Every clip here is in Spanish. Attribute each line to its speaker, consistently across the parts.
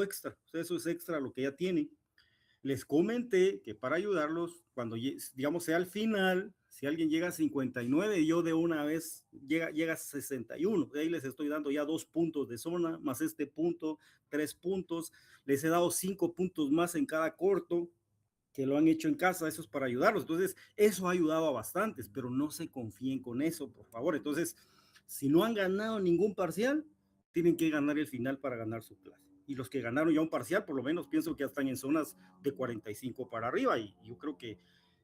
Speaker 1: extra, o sea, eso es extra lo que ya tienen. Les comenté que para ayudarlos, cuando digamos sea al final, si alguien llega a 59, yo de una vez llega a 61. De ahí les estoy dando ya 2 puntos de zona, más este punto, 3 puntos. Les he dado 5 puntos más en cada corto que lo han hecho en casa, eso es para ayudarlos. Entonces, eso ha ayudado a bastantes, pero no se confíen con eso, por favor. Entonces, si no han ganado ningún parcial, tienen que ganar el final para ganar su clase. Y los que ganaron ya un parcial, por lo menos pienso que ya están en zonas de 45 para arriba. Y yo creo que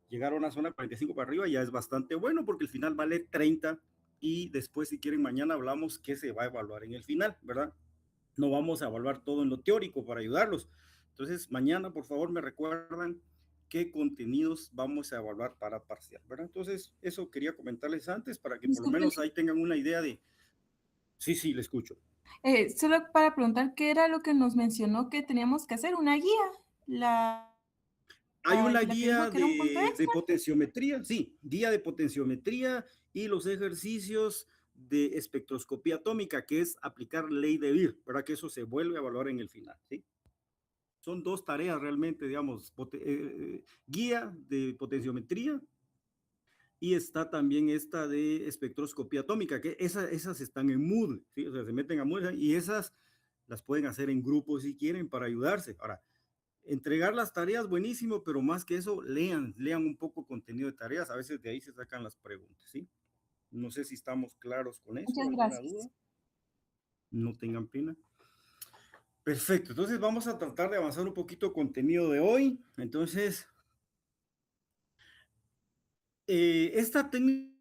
Speaker 1: llegar a una zona 45 para arriba ya es bastante bueno porque el final vale 30. Y después, si quieren, mañana hablamos qué se va a evaluar en el final, ¿verdad? No vamos a evaluar todo en lo teórico para ayudarlos. Entonces, mañana, por favor, me recuerdan qué contenidos vamos a evaluar para parcial, ¿verdad? Entonces, eso quería comentarles antes para que por lo
Speaker 2: Disculpe,
Speaker 1: menos ahí tengan una idea de... Sí, sí, le escucho.
Speaker 2: solo para preguntar qué era lo que nos mencionó que teníamos que hacer, una guía,
Speaker 1: Hay una
Speaker 2: la que dijo
Speaker 1: guía
Speaker 2: que era un punto
Speaker 1: de
Speaker 2: extra.
Speaker 1: potenciometría, sí, guía de potenciometría y los ejercicios de espectroscopía atómica, que es aplicar ley de Beer, ¿verdad? Que eso se vuelve a evaluar en el final, ¿sí? Son 2 tareas realmente, digamos, guía de potenciometría y está también esta de espectroscopía atómica, que esas están en Moodle, ¿sí? O sea, se meten a Moodle y esas las pueden hacer en grupos si quieren para ayudarse. Ahora, entregar las tareas, buenísimo, pero más que eso, lean un poco contenido de tareas, a veces de ahí se sacan las preguntas, ¿sí? No sé si estamos claros con eso,
Speaker 2: Muchas
Speaker 1: alguna duda,
Speaker 2: gracias.
Speaker 1: no tengan pena. Perfecto, entonces vamos a tratar de avanzar un poquito contenido de hoy. Entonces, esta técnica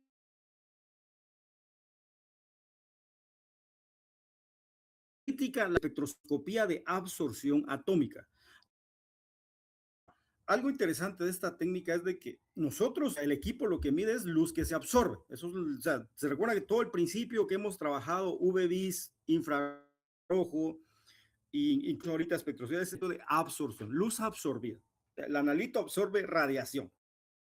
Speaker 1: la espectroscopía de absorción atómica. Algo interesante de esta técnica es de que nosotros, el equipo, lo que mide es luz que se absorbe. Eso es, o sea, se recuerda que todo el principio que hemos trabajado, UV-Vis, infrarrojo, y incluso ahorita espectroscopía, es esto de absorción, luz absorbida. El analito absorbe radiación.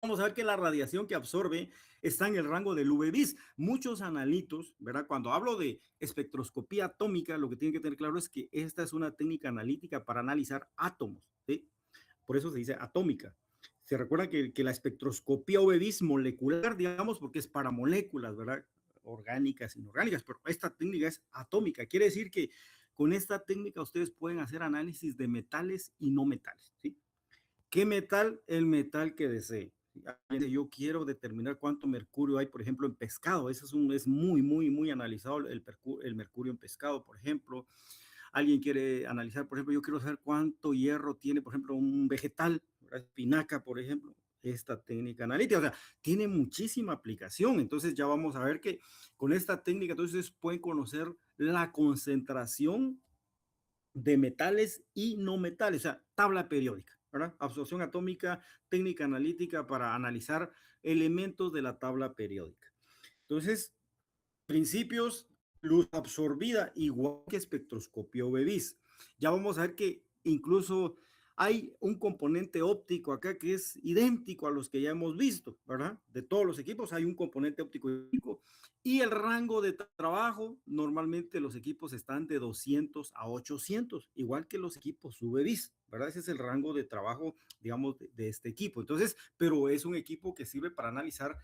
Speaker 1: Vamos a ver que la radiación que absorbe está en el rango del UV-Vis. Muchos analitos, ¿verdad? Cuando hablo de espectroscopía atómica, lo que tienen que tener claro es que esta es una técnica analítica para analizar átomos, ¿sí? Por eso se dice atómica. Se recuerda que la espectroscopía UV-Vis molecular, digamos, porque es para moléculas, ¿verdad? Orgánicas, inorgánicas, pero esta técnica es atómica. Quiere decir que con esta técnica ustedes pueden hacer análisis de metales y no metales, ¿sí? ¿Qué metal? El metal que desee. Yo quiero determinar cuánto mercurio hay, por ejemplo, en pescado. Eso es muy, muy, muy analizado el mercurio en pescado, por ejemplo. Alguien quiere analizar, por ejemplo, yo quiero saber cuánto hierro tiene, por ejemplo, un vegetal, espinaca, por ejemplo, esta técnica analítica. O sea, tiene muchísima aplicación. Entonces ya vamos a ver que con esta técnica, entonces pueden conocer la concentración de metales y no metales, o sea, tabla periódica, ¿verdad? Absorción atómica, técnica analítica para analizar elementos de la tabla periódica. Entonces, principios, luz absorbida, igual que espectroscopía UV-Vis. Ya vamos a ver que incluso hay un componente óptico acá que es idéntico a los que ya hemos visto, ¿verdad? De todos los equipos hay un componente óptico idéntico y el rango de trabajo, normalmente los equipos están de 200 a 800, igual que los equipos UV-Vis, ¿verdad? Ese es el rango de trabajo, digamos, de este equipo. Entonces, pero es un equipo que sirve para analizar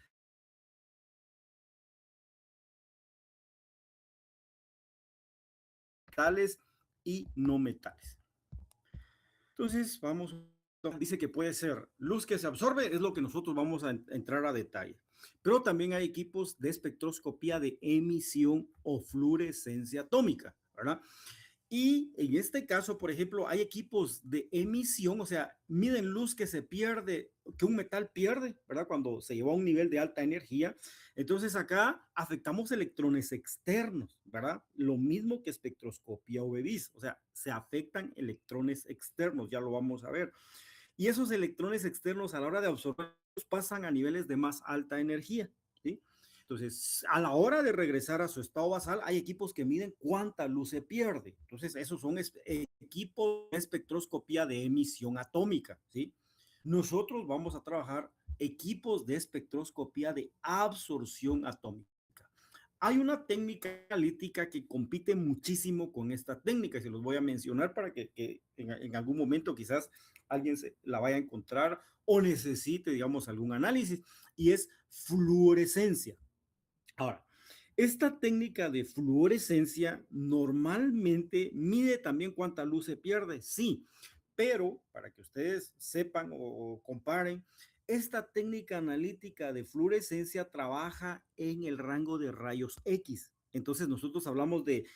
Speaker 1: metales y no metales. Entonces, vamos, dice que puede ser luz que se absorbe, es lo que nosotros vamos a entrar a detalle. Pero también hay equipos de espectroscopía de emisión o fluorescencia atómica, ¿verdad? Y en este caso, por ejemplo, hay equipos de emisión, o sea, miden luz que se pierde, que un metal pierde, ¿verdad? Cuando se lleva a un nivel de alta energía. Entonces acá afectamos electrones externos, ¿verdad? Lo mismo que espectroscopía UV-Vis, o sea, se afectan electrones externos, ya lo vamos a ver. Y esos electrones externos a la hora de absorber pasan a niveles de más alta energía, ¿sí? Entonces, a la hora de regresar a su estado basal, hay equipos que miden cuánta luz se pierde. Entonces, esos son equipos de espectroscopía de emisión atómica, ¿sí? Nosotros vamos a trabajar equipos de espectroscopía de absorción atómica. Hay una técnica analítica que compite muchísimo con esta técnica, y se los voy a mencionar para que en algún momento quizás alguien la vaya a encontrar o necesite, digamos, algún análisis, y es fluorescencia. Ahora, esta técnica de fluorescencia normalmente mide también cuánta luz se pierde, sí, pero para que ustedes sepan o comparen, esta técnica analítica de fluorescencia trabaja en el rango de rayos X. Entonces nosotros hablamos de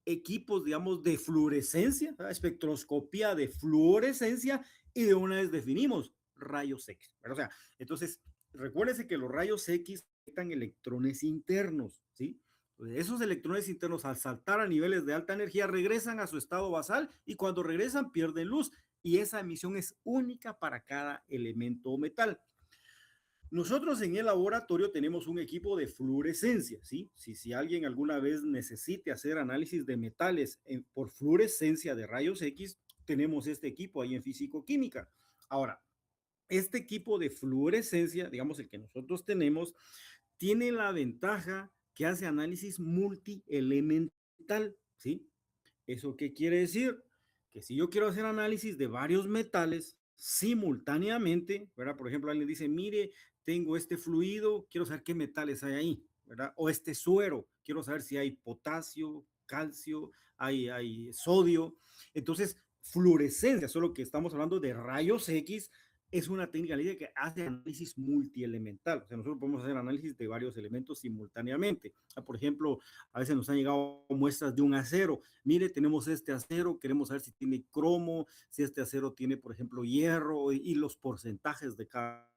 Speaker 1: equipos, digamos, de fluorescencia, espectroscopía de fluorescencia, y de una vez definimos rayos X. O sea, entonces, recuérdense que los rayos X afectan electrones internos, ¿sí? Entonces, esos electrones internos, al saltar a niveles de alta energía, regresan a su estado basal, y cuando regresan pierden luz, y esa emisión es única para cada elemento o metal. Nosotros en el laboratorio tenemos un equipo de fluorescencia, ¿sí? Si alguien alguna vez necesite hacer análisis de metales por fluorescencia de rayos X, tenemos este equipo ahí en físico-química. Ahora, este equipo de fluorescencia, digamos el que nosotros tenemos, tiene la ventaja que hace análisis multielemental, ¿sí? ¿Eso qué quiere decir? Que si yo quiero hacer análisis de varios metales simultáneamente, ¿verdad? Por ejemplo, alguien dice, mire, tengo este fluido, quiero saber qué metales hay ahí, ¿verdad? O este suero, quiero saber si hay potasio, calcio, hay sodio. Entonces, fluorescencia, solo que estamos hablando de rayos X, es una técnica que hace análisis multielemental. O sea, nosotros podemos hacer análisis de varios elementos simultáneamente. Por ejemplo, a veces nos han llegado muestras de un acero. Mire, tenemos este acero, queremos saber si tiene cromo, si este acero tiene, por ejemplo, hierro, y los porcentajes de cada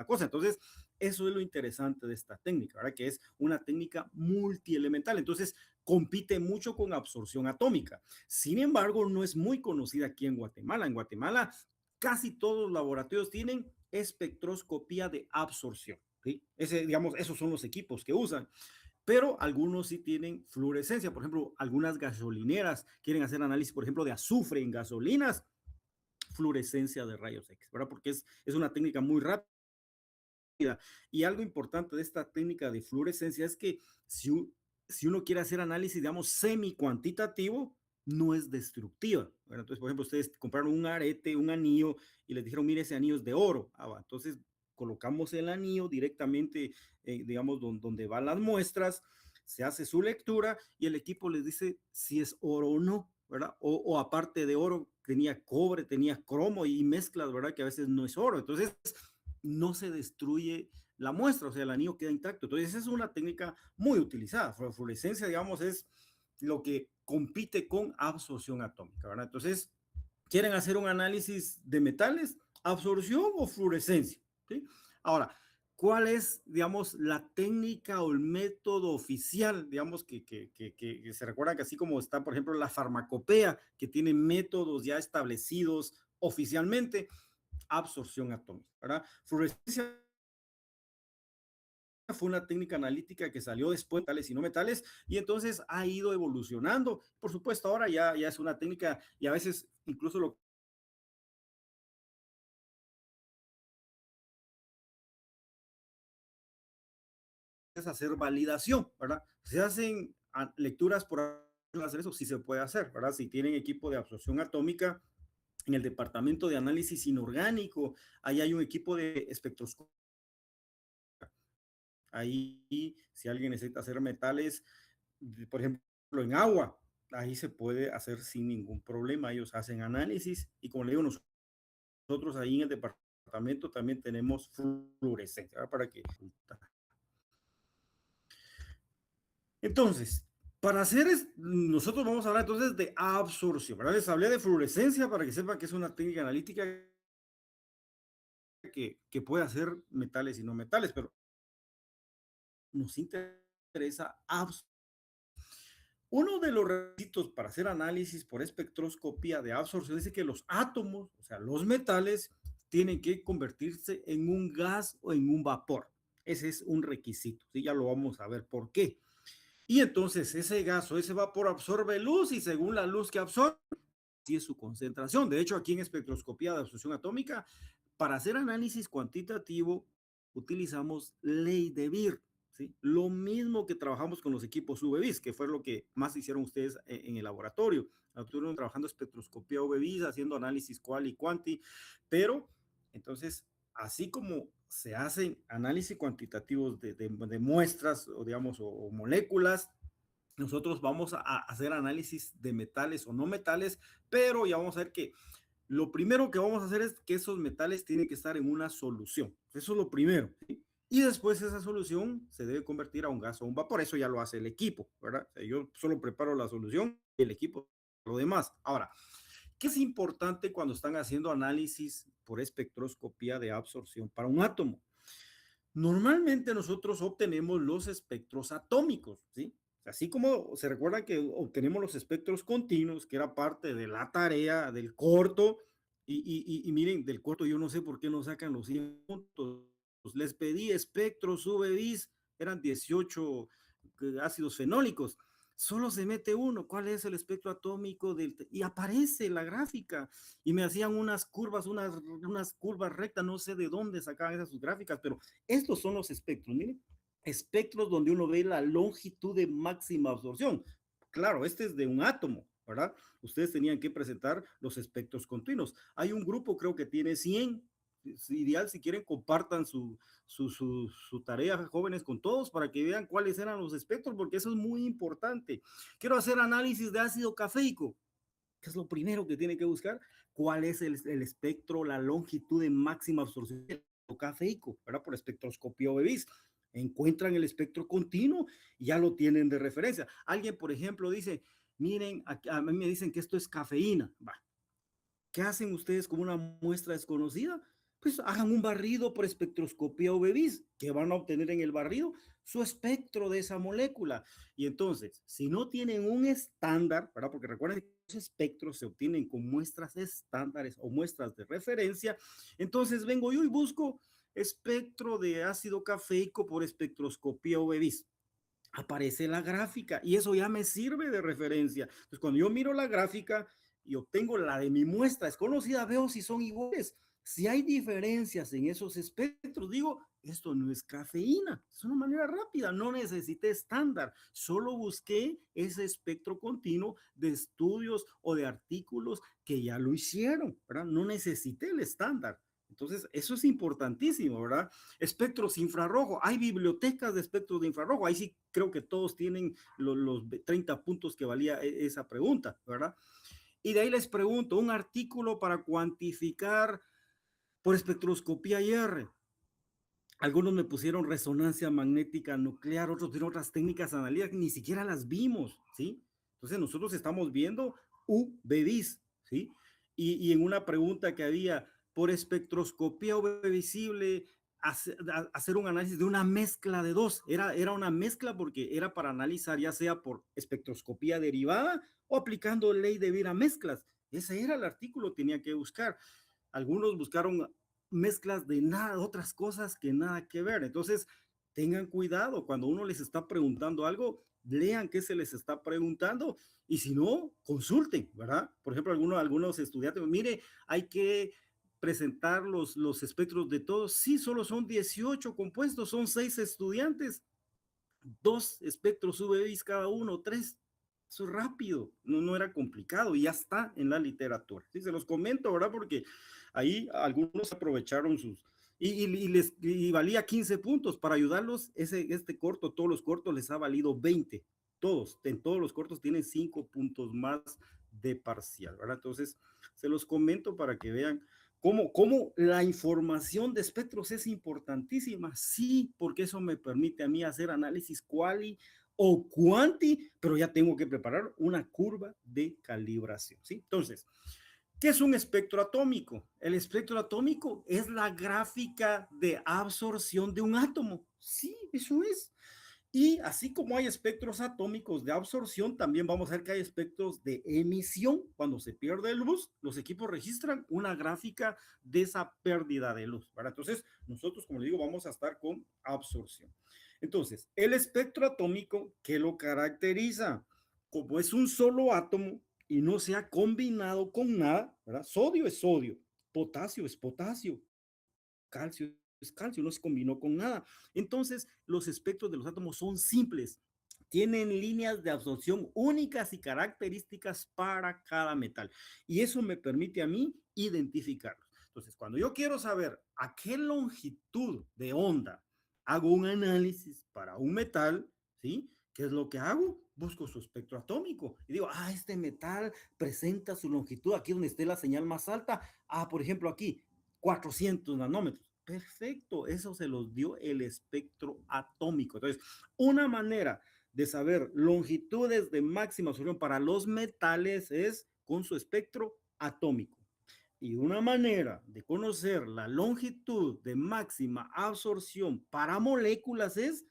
Speaker 1: cosa. Entonces, eso es lo interesante de esta técnica, ¿verdad? Que es una técnica multielemental. Entonces, compite mucho con absorción atómica. Sin embargo, no es muy conocida aquí en Guatemala. En Guatemala, casi todos los laboratorios tienen espectroscopía de absorción, ¿sí? Digamos, esos son los equipos que usan, pero algunos sí tienen fluorescencia. Por ejemplo, algunas gasolineras quieren hacer análisis, por ejemplo, de azufre en gasolinas, fluorescencia de rayos X, ¿verdad? Porque es una técnica muy rápida. Y algo importante de esta técnica de fluorescencia es que si, si uno quiere hacer análisis, digamos, semi-cuantitativo, no es destructiva. Bueno, entonces, por ejemplo, ustedes compraron un arete, un anillo, y les dijeron, mire, ese anillo es de oro. Entonces, colocamos el anillo directamente, digamos, donde van las muestras, se hace su lectura, y el equipo les dice si es oro o no, ¿verdad? O aparte de oro, tenía cobre, tenía cromo y mezclas, ¿verdad? Que a veces no es oro. Entonces, no se destruye la muestra, o sea, el anillo queda intacto. Entonces, esa es una técnica muy utilizada. La fluorescencia, digamos, es lo que compite con absorción atómica, ¿verdad? Entonces, quieren hacer un análisis de metales, absorción o fluorescencia, ¿sí? Ahora, ¿cuál es, digamos, la técnica o el método oficial, digamos, que se recuerda que así como está, por ejemplo, la farmacopea, que tiene métodos ya establecidos oficialmente? Absorción atómica, ¿verdad? Fluorescencia fue una técnica analítica que salió después de metales y no metales, y entonces ha ido evolucionando. Por supuesto, ahora ya es una técnica, y a veces incluso lo que es hacer validación, ¿verdad? Se hacen lecturas por hacer eso, sí se puede hacer, ¿verdad? Si tienen equipo de absorción atómica, en el departamento de análisis inorgánico, ahí hay un equipo de espectroscopía. Ahí, si alguien necesita hacer metales, por ejemplo, en agua, ahí se puede hacer sin ningún problema. Ellos hacen análisis, y como le digo, nosotros ahí en el departamento también tenemos fluorescencia, ¿verdad? Para que... Entonces, para hacer, nosotros vamos a hablar entonces de absorción, ¿verdad? Les hablé de fluorescencia para que sepan que es una técnica analítica que puede hacer metales y no metales, pero nos interesa absorción. Uno de los requisitos para hacer análisis por espectroscopía de absorción dice que los átomos, o sea, los metales, tienen que convertirse en un gas o en un vapor. Ese es un requisito, ¿sí? Ya lo vamos a ver por qué. Y entonces ese gas o ese vapor absorbe luz, y según la luz que absorbe, sí es su concentración. De hecho, aquí en espectroscopía de absorción atómica, para hacer análisis cuantitativo, utilizamos ley de Beer. ¿sí? Lo mismo que trabajamos con los equipos UV-Vis, que fue lo que más hicieron ustedes en el laboratorio. Estuvieron trabajando espectroscopía UV-Vis, haciendo análisis quali y quanti, pero entonces, así como se hacen análisis cuantitativos de muestras o digamos o moléculas, nosotros vamos a hacer análisis de metales o no metales, pero ya vamos a ver que lo primero que vamos a hacer es que esos metales tienen que estar en una solución. Eso es lo primero, ¿sí? Y después esa solución se debe convertir a un gas o un vapor. Eso ya lo hace el equipo, ¿verdad? O sea, yo solo preparo la solución y el equipo lo demás. Ahora, ¿qué es importante cuando están haciendo análisis por espectroscopía de absorción para un átomo? Normalmente nosotros obtenemos los espectros atómicos, ¿sí? Así como se recuerda que obtenemos los espectros continuos, que era parte de la tarea del corto, y miren, del corto yo no sé por qué no sacan los 100 puntos. Les pedí espectros UV-Vis, eran 18 ácidos fenólicos, solo se mete uno, ¿cuál es el espectro atómico del? Y aparece la gráfica, y me hacían unas curvas rectas, no sé de dónde sacaban esas sus gráficas, pero estos son los espectros, miren, espectros donde uno ve la longitud de máxima absorción. Claro, este es de un átomo, ¿verdad? Ustedes tenían que presentar los espectros continuos. Hay un grupo, creo que tiene 100. Es ideal, si quieren, compartan su tarea, jóvenes, con todos para que vean cuáles eran los espectros, porque eso es muy importante. Quiero hacer análisis de ácido cafeico. ¿Qué es lo primero que tiene que buscar? ¿Cuál es el espectro, la longitud de máxima absorción del cafeico, ¿verdad? Por espectroscopía OBEVIS. Encuentran el espectro continuo y ya lo tienen de referencia. Alguien, por ejemplo, dice, miren, a mí me dicen que esto es cafeína. Va, ¿qué hacen ustedes con una muestra desconocida? Pues hagan un barrido por espectroscopía UV-Vis, que van a obtener en el barrido su espectro de esa molécula. Y entonces, si no tienen un estándar, ¿verdad? Porque recuerden que los espectros se obtienen con muestras estándares o muestras de referencia, entonces vengo yo y busco espectro de ácido cafeico por espectroscopía UV-Vis. Aparece la gráfica y eso ya me sirve de referencia. Entonces, cuando yo miro la gráfica y obtengo la de mi muestra desconocida, veo si son iguales. Si hay diferencias en esos espectros, digo, esto no es cafeína, es una manera rápida, no necesité estándar, solo busqué ese espectro continuo de estudios o de artículos que ya lo hicieron, ¿verdad? No necesité el estándar. Entonces, eso es importantísimo, ¿verdad? Espectros infrarrojo, hay bibliotecas de espectros de infrarrojo, ahí sí creo que todos tienen los 30 puntos que valía esa pregunta, ¿verdad? Y de ahí les pregunto, un artículo para cuantificar por espectroscopía IR. Algunos me pusieron resonancia magnética nuclear, otros tienen otras técnicas analíticas que ni siquiera las vimos, ¿sí? Entonces nosotros estamos viendo UV-Vis, ¿sí? Y en una pregunta que había, por espectroscopía UV visible, hacer un análisis de una mezcla de dos. Era una mezcla porque era para analizar ya sea por espectroscopía derivada o aplicando ley de Vira mezclas. Ese era el artículo, tenía que buscar. Algunos buscaron mezclas de nada, otras cosas que nada que ver. Entonces, tengan cuidado cuando uno les está preguntando algo, lean qué se les está preguntando y si no, consulten, ¿verdad? Por ejemplo, algunos estudiantes, mire, hay que presentar los espectros de todos. Sí, solo son 18 compuestos, son 6 estudiantes, 2 espectros UV cada uno, 3. Eso es rápido, no era complicado y ya está en la literatura. Sí, se los comento, ¿verdad? Porque ahí algunos aprovecharon y valía 15 puntos para ayudarlos. Este corto, todos los cortos les ha valido 20. Todos, en todos los cortos tienen 5 puntos más de parcial, ¿verdad? Entonces, se los comento para que vean cómo la información de espectros es importantísima. Sí, porque eso me permite a mí hacer análisis quali o quanti, pero ya tengo que preparar una curva de calibración, ¿sí? Entonces, ¿qué es un espectro atómico? El espectro atómico es la gráfica de absorción de un átomo. Sí, eso es. Y así como hay espectros atómicos de absorción, también vamos a ver que hay espectros de emisión. Cuando se pierde luz, los equipos registran una gráfica de esa pérdida de luz, ¿verdad? Entonces, nosotros, como les digo, vamos a estar con absorción. Entonces, el espectro atómico, ¿qué lo caracteriza? Como es un solo átomo y no se ha combinado con nada, ¿verdad? Sodio es sodio, potasio es potasio, calcio es calcio, no se combinó con nada. Entonces, los espectros de los átomos son simples, tienen líneas de absorción únicas y características para cada metal. Y eso me permite a mí identificarlos. Entonces, cuando yo quiero saber a qué longitud de onda hago un análisis para un metal, ¿sí? ¿Qué es lo que hago? Busco su espectro atómico y digo, este metal presenta su longitud aquí donde esté la señal más alta. Por ejemplo, aquí, 400 nanómetros. Perfecto, eso se los dio el espectro atómico. Entonces, una manera de saber longitudes de máxima absorción para los metales es con su espectro atómico. Y una manera de conocer la longitud de máxima absorción para moléculas es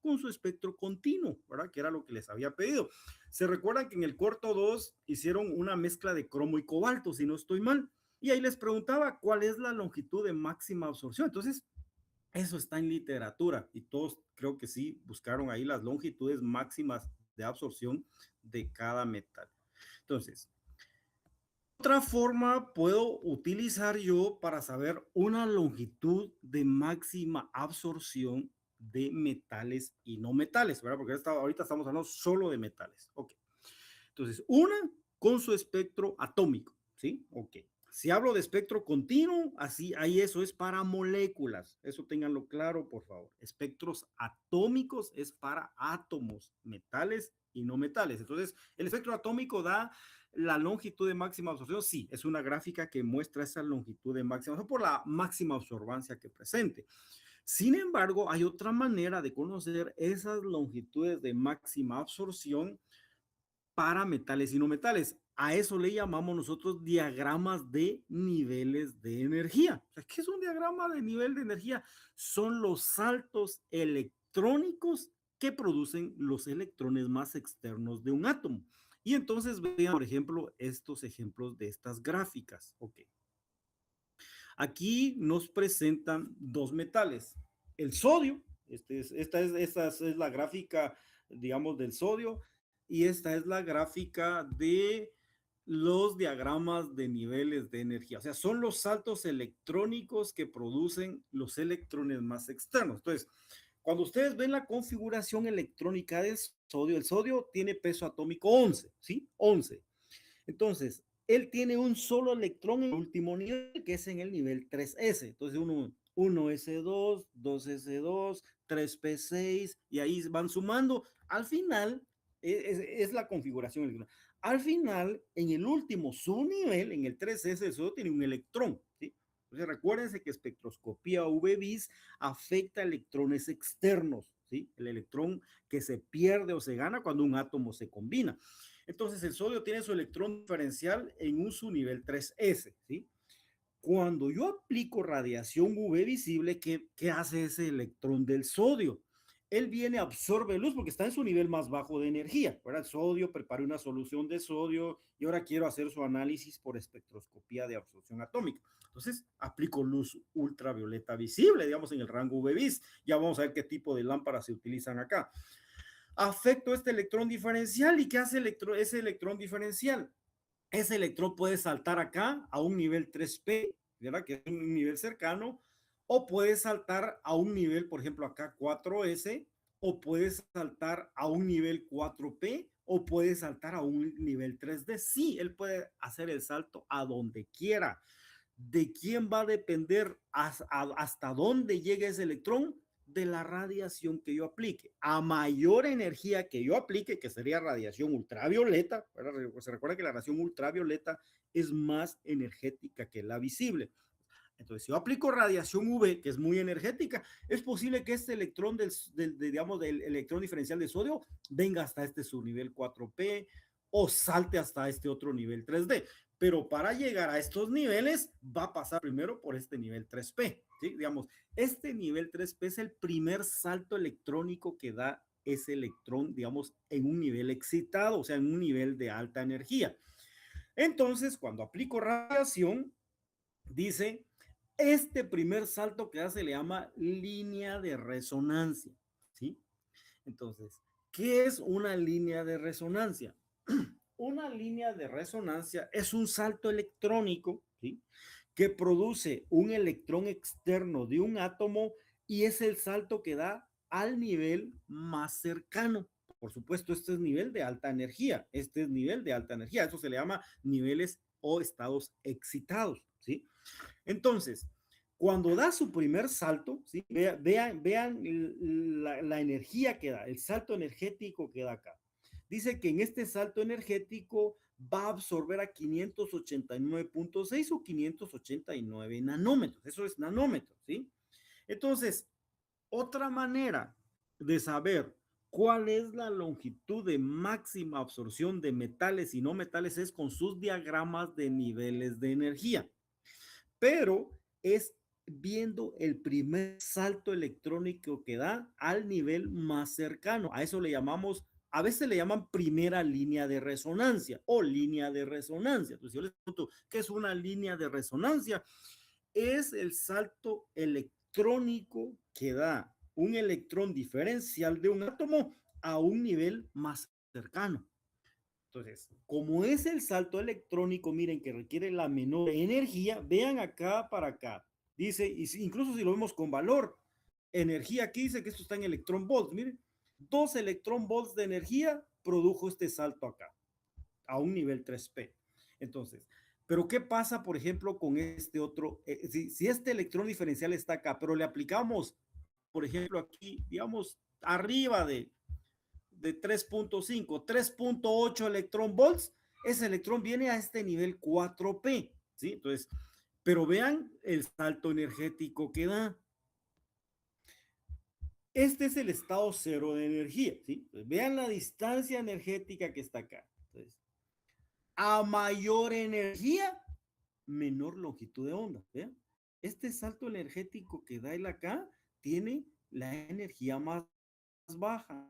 Speaker 1: con su espectro continuo, ¿verdad? Que era lo que les había pedido. Se recuerdan que en el corto 2 hicieron una mezcla de cromo y cobalto, si no estoy mal. Y ahí les preguntaba cuál es la longitud de máxima absorción. Entonces, eso está en literatura y todos creo que sí buscaron ahí las longitudes máximas de absorción de cada metal. Entonces, otra forma puedo utilizar yo para saber una longitud de máxima absorción de metales y no metales, ¿verdad? Porque ahorita estamos hablando solo de metales. Ok. Entonces, una con su espectro atómico, ¿sí? Ok. Si hablo de espectro continuo, así, ahí eso es para moléculas. Eso ténganlo claro, por favor. Espectros atómicos es para átomos, metales y no metales. Entonces, el espectro atómico da la longitud de máxima absorción. Sí, es una gráfica que muestra esa longitud de máxima absorción por la máxima absorbancia que presente. Sin embargo, hay otra manera de conocer esas longitudes de máxima absorción para metales y no metales. A eso le llamamos nosotros diagramas de niveles de energía. O sea, ¿qué es un diagrama de nivel de energía? Son los saltos electrónicos que producen los electrones más externos de un átomo. Y entonces vean, por ejemplo, estos ejemplos de estas gráficas. Ok. Aquí nos presentan dos metales. El sodio, esta es la gráfica, digamos, del sodio, y esta es la gráfica de los diagramas de niveles de energía. O sea, son los saltos electrónicos que producen los electrones más externos. Entonces, cuando ustedes ven la configuración electrónica del sodio, el sodio tiene peso atómico 11, ¿sí? 11. Entonces, él tiene un solo electrón en el último nivel, que es en el nivel 3s. Entonces, 1s2, 2s2, 3p6, y ahí van sumando. Al final, es la configuración electrónica. Al final, en el último subnivel, en el 3s, solo tiene un electrón, ¿sí? Entonces, recuérdense que espectroscopía UV-Vis afecta electrones externos, ¿sí? El electrón que se pierde o se gana cuando un átomo se combina. Entonces, el sodio tiene su electrón diferencial en un subnivel 3s, ¿sí? Cuando yo aplico radiación UV visible, ¿qué hace ese electrón del sodio? Él viene, absorbe luz porque está en su nivel más bajo de energía, ¿verdad? El sodio, preparé una solución de sodio y ahora quiero hacer su análisis por espectroscopía de absorción atómica. Entonces, aplico luz ultravioleta visible, digamos, en el rango UV-Vis. Ya vamos a ver qué tipo de lámparas se utilizan acá. Afecto este electrón diferencial. ¿Y qué hace ese electrón diferencial? Ese electrón puede saltar acá a un nivel 3p, ¿verdad? Que es un nivel cercano, o puede saltar a un nivel, por ejemplo, acá 4s, o puede saltar a un nivel 4p, o puede saltar a un nivel 3d. Sí, él puede hacer el salto a donde quiera. ¿De quién va a depender hasta dónde llega ese electrón? De la radiación que yo aplique. A mayor energía que yo aplique, que sería radiación ultravioleta, se recuerda que la radiación ultravioleta es más energética que la visible. Entonces, si yo aplico radiación UV, que es muy energética, es posible que este electrón digamos, del electrón diferencial de sodio venga hasta este subnivel 4p o salte hasta este otro nivel 3D. Pero para llegar a estos niveles va a pasar primero por este nivel 3p, ¿sí? Digamos, este nivel 3p es el primer salto electrónico que da ese electrón, digamos, en un nivel excitado, o sea, en un nivel de alta energía. Entonces, cuando aplico radiación, dice, este primer salto que hace le llama línea de resonancia, ¿sí? Entonces, ¿qué es una línea de resonancia? Una línea de resonancia es un salto electrónico, ¿sí? que produce un electrón externo de un átomo y es el salto que da al nivel más cercano. Por supuesto, este es nivel de alta energía. Este es nivel de alta energía. Eso se le llama niveles o estados excitados, ¿sí? Entonces, cuando da su primer salto, ¿sí? Vean la energía que da, el salto energético que da acá. Dice que en este salto energético va a absorber a 589.6 o 589 nanómetros. Eso es nanómetros, ¿sí? Entonces, otra manera de saber cuál es la longitud de máxima absorción de metales y no metales es con sus diagramas de niveles de energía, pero es viendo el primer salto electrónico que da al nivel más cercano. A eso le llamamos, a veces le llaman primera línea de resonancia o línea de resonancia. Entonces yo les pregunto, ¿qué es una línea de resonancia? Es el salto electrónico que da un electrón diferencial de un átomo a un nivel más cercano. Entonces, como es el salto electrónico, miren que requiere la menor energía, vean acá para acá. Dice, incluso si lo vemos con valor, energía aquí dice que esto está en electron volts. Miren, 2 electron volts de energía produjo este salto acá, a un nivel 3P. Entonces, pero ¿qué pasa, por ejemplo, con este otro? Si este electrón diferencial está acá, pero le aplicamos, por ejemplo, aquí, digamos, arriba de 3.5, 3.8 electrón volts, ese electrón viene a este nivel 4P, ¿sí? Entonces, pero vean el salto energético que da. Este es el estado cero de energía, ¿sí? Entonces, vean la distancia energética que está acá. Entonces, a mayor energía, menor longitud de onda, ¿vean? Este salto energético que da él acá tiene la energía más baja.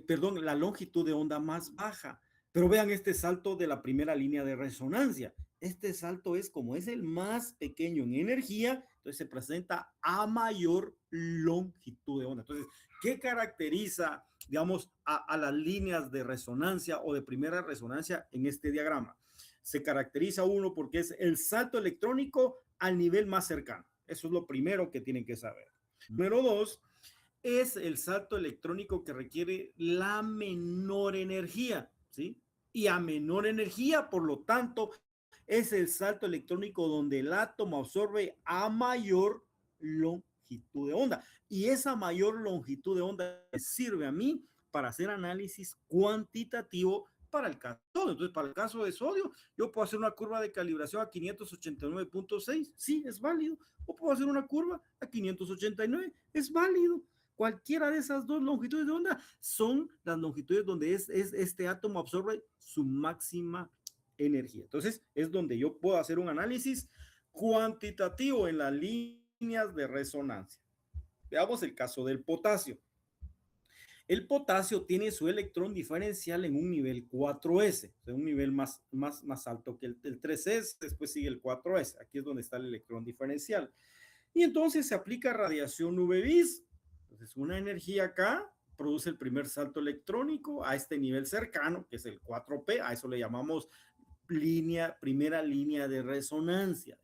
Speaker 1: Perdón, la longitud de onda más baja. Pero vean este salto de la primera línea de resonancia. Este salto es como es el más pequeño en energía, entonces se presenta a mayor longitud de onda. Entonces, ¿qué caracteriza, digamos, a las líneas de resonancia o de primera resonancia en este diagrama? Se caracteriza uno porque es el salto electrónico al nivel más cercano. Eso es lo primero que tienen que saber. Número dos, es el salto electrónico que requiere la menor energía, ¿sí? Y a menor energía, por lo tanto, es el salto electrónico donde el átomo absorbe a mayor longitud de onda. Y esa mayor longitud de onda me sirve a mí para hacer análisis cuantitativo para el caso. Entonces, para el caso de sodio, yo puedo hacer una curva de calibración a 589.6, sí, es válido. O puedo hacer una curva a 589, es válido. Cualquiera de esas dos longitudes de onda son las longitudes donde este átomo absorbe su máxima energía. Entonces, es donde yo puedo hacer un análisis cuantitativo en las líneas de resonancia. Veamos el caso del potasio. El potasio tiene su electrón diferencial en un nivel 4s, o sea, un nivel más alto que el 3s, después sigue el 4s. Aquí es donde está el electrón diferencial. Y entonces se aplica radiación UV vis. Entonces, una energía acá produce el primer salto electrónico a este nivel cercano, que es el 4P, a eso le llamamos primera línea de resonancia.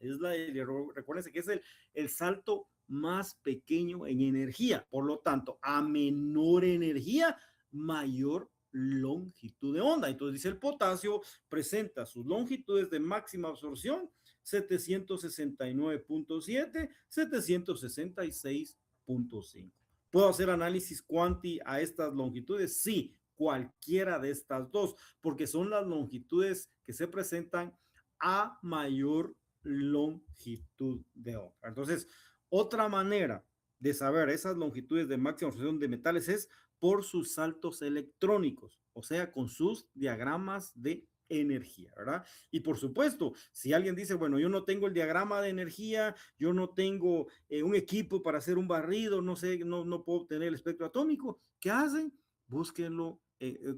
Speaker 1: Recuérdense que es el salto más pequeño en energía. Por lo tanto, a menor energía, mayor longitud de onda. Entonces dice el potasio presenta sus longitudes de máxima absorción 769.7, 766.5. ¿Puedo hacer análisis cuanti a estas longitudes? Sí, cualquiera de estas dos, porque son las longitudes que se presentan a mayor longitud de onda. Entonces, otra manera de saber esas longitudes de máxima absorción de metales es por sus saltos electrónicos, o sea, con sus diagramas de energía, ¿verdad? Y por supuesto, si alguien dice, bueno, yo no tengo el diagrama de energía, yo no tengo un equipo para hacer un barrido, no sé, no puedo obtener el espectro atómico, ¿qué hacen? Búsquenlo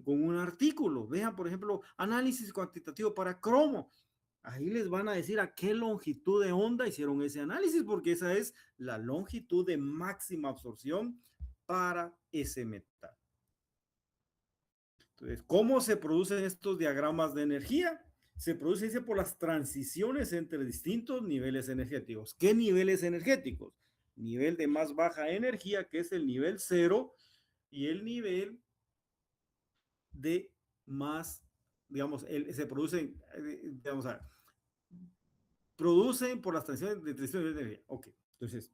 Speaker 1: con un artículo. Vean, por ejemplo, análisis cuantitativo para cromo. Ahí les van a decir a qué longitud de onda hicieron ese análisis, porque esa es la longitud de máxima absorción para ese metal. Entonces, ¿cómo se producen estos diagramas de energía? se produce, dice, por las transiciones entre distintos niveles energéticos. ¿Qué niveles energéticos? Nivel de más baja energía, que es el nivel cero, y el nivel de más, digamos, se producen, digamos, producen por las transiciones de distintos niveles de energía. Ok, entonces,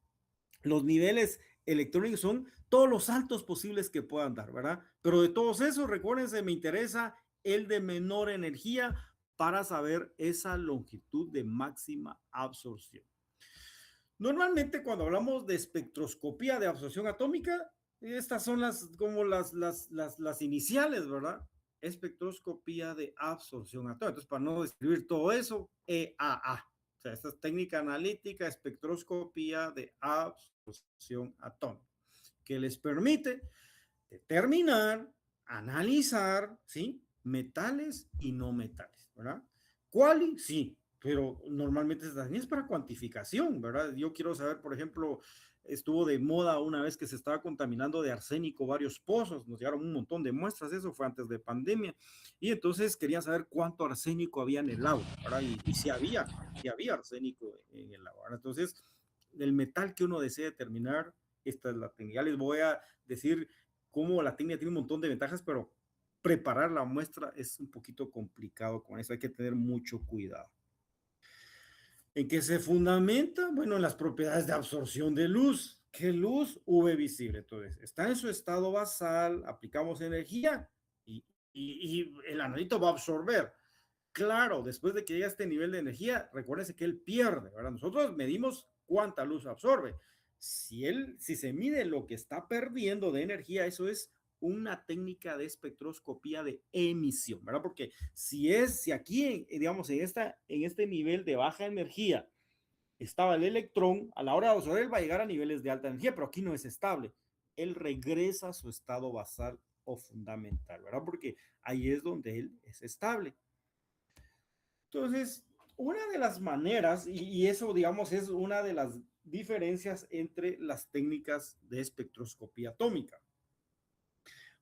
Speaker 1: los niveles electrónicos son todos los saltos posibles que puedan dar, ¿verdad? Pero de todos esos, recuérdense, me interesa el de menor energía para saber esa longitud de máxima absorción. Normalmente cuando hablamos de espectroscopía de absorción atómica, estas son como las iniciales, ¿verdad? Espectroscopía de absorción atómica. Entonces, para no describir todo eso, EAA. O sea, esta es técnica analítica, espectroscopía de absorción atómica, que les permite determinar, analizar, ¿sí? Metales y no metales, ¿verdad? ¿Cuál? Sí, pero normalmente también es para cuantificación, ¿verdad? Yo quiero saber, por ejemplo, estuvo de moda una vez que se estaba contaminando de arsénico varios pozos, nos llegaron un montón de muestras, eso fue antes de pandemia, y entonces querían saber cuánto arsénico había en el agua, ¿verdad? Y si había arsénico en el agua, ¿verdad? Entonces, el metal que uno desea determinar, esta es la técnica. Les voy a decir cómo la técnica tiene un montón de ventajas, pero preparar la muestra es un poquito complicado con eso, hay que tener mucho cuidado. ¿En qué se fundamenta? Bueno, en las propiedades de absorción de luz. ¿Qué luz? UV visible. Entonces, está en su estado basal, aplicamos energía y el analito va a absorber. Claro, después de que llega a este nivel de energía, recuérdense que él pierde, ¿verdad? Nosotros medimos cuánta luz absorbe. Si se mide lo que está perdiendo de energía, eso es una técnica de espectroscopía de emisión, ¿verdad? Porque si aquí, digamos, en este nivel de baja energía estaba el electrón, a la hora de absorber, él va a llegar a niveles de alta energía, pero aquí no es estable. Él regresa a su estado basal o fundamental, ¿verdad? Porque ahí es donde él es estable. Entonces, una de las maneras, y eso, digamos, es una de las diferencias entre las técnicas de espectroscopía atómica.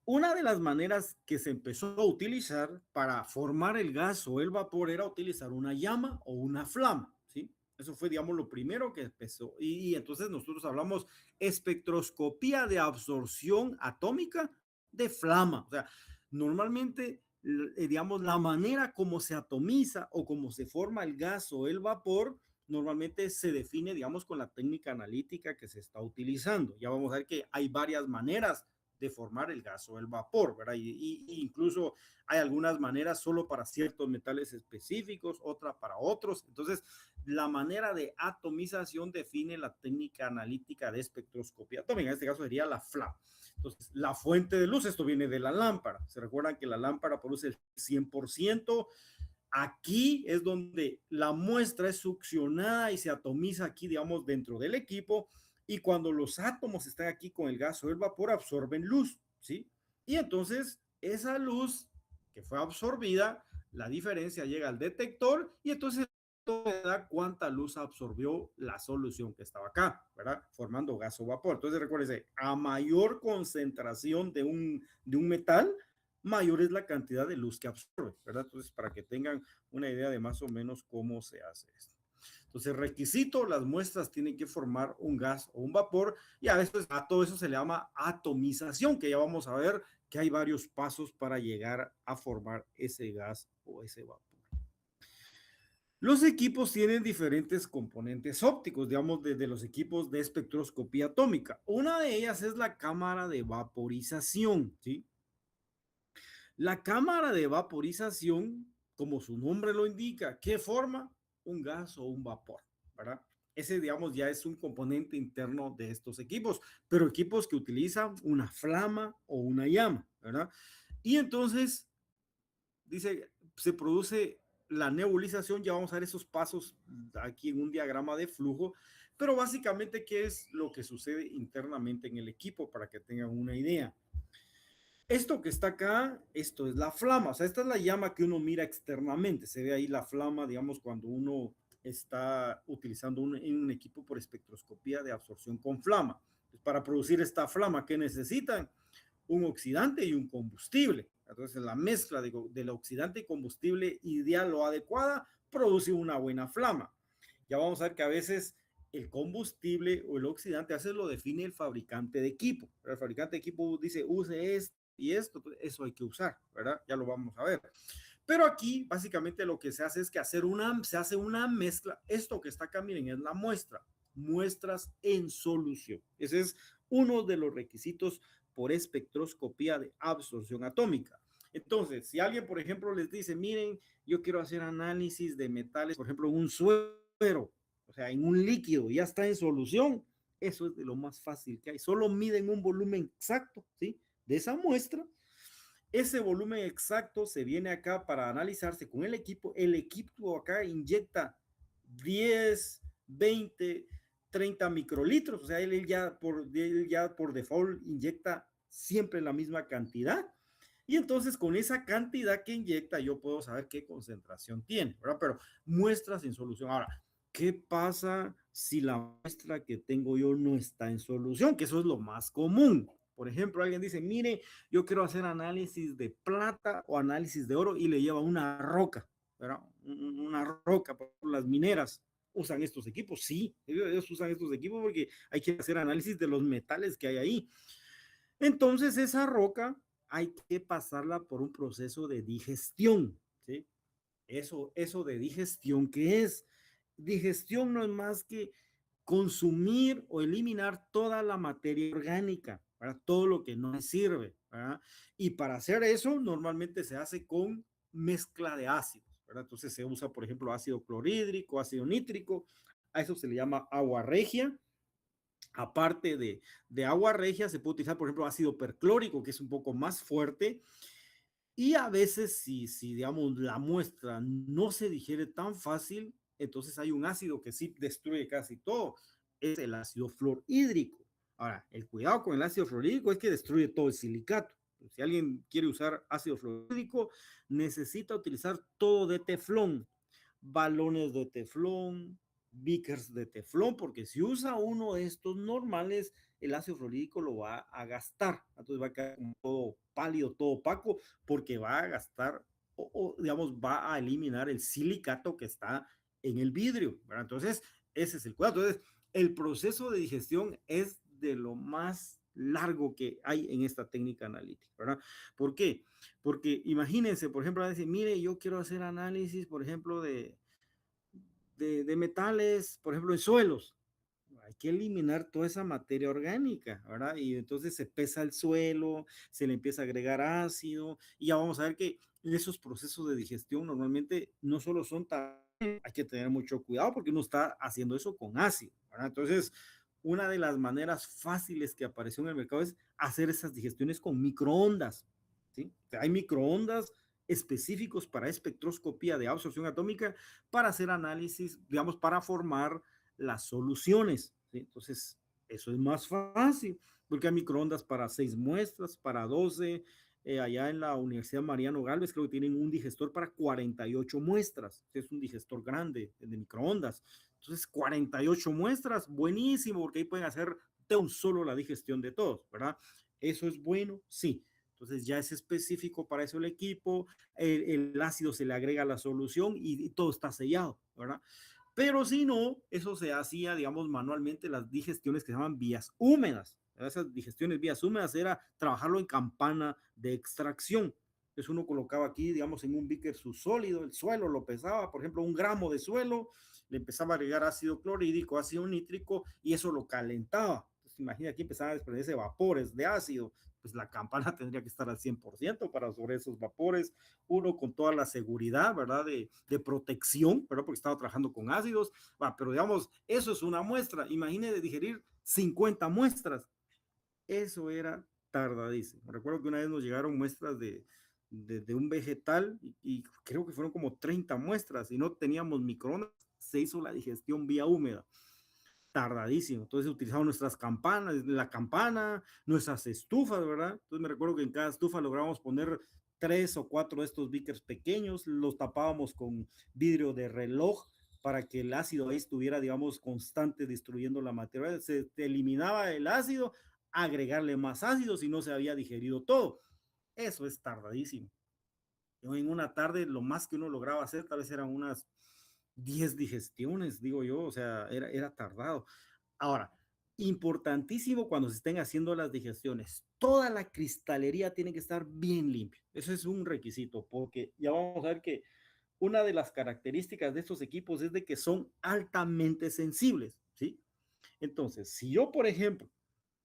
Speaker 1: Una de las maneras que se empezó a utilizar para formar el gas o el vapor era utilizar una llama o una flama, ¿sí? Eso fue, digamos, lo primero que empezó. Y entonces nosotros hablamos espectroscopía de absorción atómica de flama. O sea, normalmente, digamos, la manera como se atomiza o como se forma el gas o el vapor, normalmente se define, digamos, con la técnica analítica que se está utilizando. Ya vamos a ver que hay varias maneras de formar el gas o el vapor, ¿verdad? Y incluso hay algunas maneras solo para ciertos metales específicos, otra para otros. Entonces, la manera de atomización define la técnica analítica de espectroscopía atómica. En este caso sería la flama. Entonces, la fuente de luz, esto viene de la lámpara. Se recuerdan que la lámpara produce el 100%. Aquí es donde la muestra es succionada y se atomiza aquí, digamos, dentro del equipo. Y cuando los átomos están aquí con el gas o el vapor, absorben luz, ¿sí? Y entonces esa luz que fue absorbida, la diferencia llega al detector y entonces me da cuánta luz absorbió la solución que estaba acá, ¿verdad? Formando gas o vapor. Entonces recuérdense, a mayor concentración de un metal, mayor es la cantidad de luz que absorbe, ¿verdad? Entonces, para que tengan una idea de más o menos cómo se hace esto. Entonces, requisito, las muestras tienen que formar un gas o un vapor y a todo eso se le llama atomización, que ya vamos a ver que hay varios pasos para llegar a formar ese gas o ese vapor. Los equipos tienen diferentes componentes ópticos, digamos, desde los equipos de espectroscopía atómica. Una de ellas es la cámara de vaporización, ¿sí? La cámara de vaporización, como su nombre lo indica, ¿qué forma? Un gas o un vapor, ¿verdad? Ese, digamos, ya es un componente interno de estos equipos, pero equipos que utilizan una flama o una llama, ¿verdad? Y entonces, dice, se produce la nebulización, ya vamos a ver esos pasos aquí en un diagrama de flujo, pero básicamente, ¿qué es lo que sucede internamente en el equipo para que tengan una idea? Esto que está acá, esto es la flama, o sea, esta es la llama que uno mira externamente, se ve ahí la flama, digamos, cuando uno está utilizando un equipo por espectroscopía de absorción con flama. Para producir esta flama, ¿qué necesitan? Un oxidante y un combustible. Entonces, la mezcla del oxidante y combustible ideal o adecuada produce una buena flama. Ya vamos a ver que a veces el combustible o el oxidante a veces lo define el fabricante de equipo. El fabricante de equipo dice use esto y esto, pues eso hay que usar, ¿verdad? Ya lo vamos a ver. Pero aquí básicamente lo que se hace es que se hace una mezcla. Esto que está acá, miren, es la muestra. Muestras en solución. Ese es uno de los requisitos por espectroscopía de absorción atómica. Entonces, si alguien, por ejemplo, les dice, miren, yo quiero hacer análisis de metales, por ejemplo, un suero, o sea, en un líquido, ya está en solución, eso es de lo más fácil que hay. Solo miden un volumen exacto, ¿sí? De esa muestra. Ese volumen exacto se viene acá para analizarse con el equipo. El equipo acá inyecta 10, 20, 30 microlitros. O sea, él ya por default inyecta siempre la misma cantidad. Y entonces con esa cantidad que inyecta yo puedo saber qué concentración tiene, ¿verdad? Pero muestras en solución. Ahora, ¿qué pasa si la muestra que tengo yo no está en solución? Que eso es lo más común. Por ejemplo, alguien dice, mire, yo quiero hacer análisis de plata o análisis de oro y le lleva una roca, ¿verdad? Una roca, por las mineras usan estos equipos, sí, ellos usan estos equipos porque hay que hacer análisis de los metales que hay ahí. Entonces, esa roca hay que pasarla por un proceso de digestión, ¿sí? Eso de digestión, ¿qué es? Digestión no es más que consumir o eliminar toda la materia orgánica, para todo lo que no sirve, ¿verdad? Y para hacer eso, normalmente se hace con mezcla de ácidos, ¿verdad? Entonces se usa, por ejemplo, ácido clorhídrico, ácido nítrico, a eso se le llama agua regia. Aparte de agua regia, se puede utilizar, por ejemplo, ácido perclórico, que es un poco más fuerte, y a veces, si digamos, la muestra no se digiere tan fácil, entonces hay un ácido que sí destruye casi todo, es el ácido fluorhídrico. Ahora, el cuidado con el ácido fluorhídrico es que destruye todo el silicato. Si alguien quiere usar ácido fluorhídrico, necesita utilizar todo de teflón, balones de teflón, beakers de teflón, porque si usa uno de estos normales, el ácido fluorhídrico lo va a gastar. Entonces va a quedar como todo pálido, todo opaco, porque va a gastar digamos, va a eliminar el silicato que está en el vidrio, ¿verdad? Entonces, ese es el cuadro. Entonces, el proceso de digestión es de lo más largo que hay en esta técnica analítica, ¿verdad? ¿Por qué? Porque imagínense, por ejemplo, decir, mire, yo quiero hacer análisis, por ejemplo, de metales, por ejemplo, en suelos. Hay que eliminar toda esa materia orgánica, ¿verdad? Y entonces se pesa el suelo, se le empieza a agregar ácido, y ya vamos a ver que esos procesos de digestión normalmente no solo son tan, hay que tener mucho cuidado porque uno está haciendo eso con ácido, ¿verdad? Entonces, una de las maneras fáciles que apareció en el mercado es hacer esas digestiones con microondas, ¿sí? O sea, hay microondas específicos para espectroscopía de absorción atómica para hacer análisis, digamos, para formar las soluciones, ¿sí? Entonces, eso es más fácil, porque hay microondas para 6 muestras, para 12, allá en la Universidad Mariano Galvez creo que tienen un digestor para 48 muestras, es un digestor grande de microondas. Entonces, 48 muestras, buenísimo, porque ahí pueden hacer de un solo la digestión de todos, ¿verdad? Eso es bueno, sí. Entonces ya es específico para eso el equipo, el ácido se le agrega a la solución y todo está sellado, ¿verdad? Pero si no, eso se hacía, digamos, manualmente, las digestiones que se llaman vías húmedas. Esas digestiones vías húmedas era trabajarlo en campana de extracción. Entonces uno colocaba aquí, digamos, en un beaker su sólido, el suelo lo pesaba, por ejemplo, 1 gramo de suelo, le empezaba a agregar ácido clorhídrico, ácido nítrico, y eso lo calentaba. Entonces imagina, aquí empezaban a desprenderse vapores de ácido, pues la campana tendría que estar al 100% para sobre esos vapores, uno con toda la seguridad, ¿verdad? De protección, ¿verdad? Porque estaba trabajando con ácidos, pero digamos, eso es una muestra. Imagine de digerir 50 muestras. Eso era tardadísimo. Recuerdo que una vez nos llegaron muestras de un vegetal y creo que fueron como 30 muestras y no teníamos microondas, se hizo la digestión vía húmeda tardadísimo. Entonces utilizamos nuestras campanas, la campana, nuestras estufas, ¿verdad? Entonces me recuerdo que en cada estufa logramos poner 3 o 4 de estos beakers pequeños, los tapábamos con vidrio de reloj para que el ácido ahí estuviera, digamos, constante destruyendo la materia. Se eliminaba el ácido, agregarle más ácido si no se había digerido todo. Eso es tardadísimo. Yo en una tarde lo más que uno lograba hacer tal vez eran unas 10 digestiones, digo yo, o sea, era tardado. Ahora, importantísimo cuando se estén haciendo las digestiones, toda la cristalería tiene que estar bien limpia. Eso es un requisito, porque ya vamos a ver que una de las características de estos equipos es de que son altamente sensibles, ¿sí? Entonces, si yo, por ejemplo,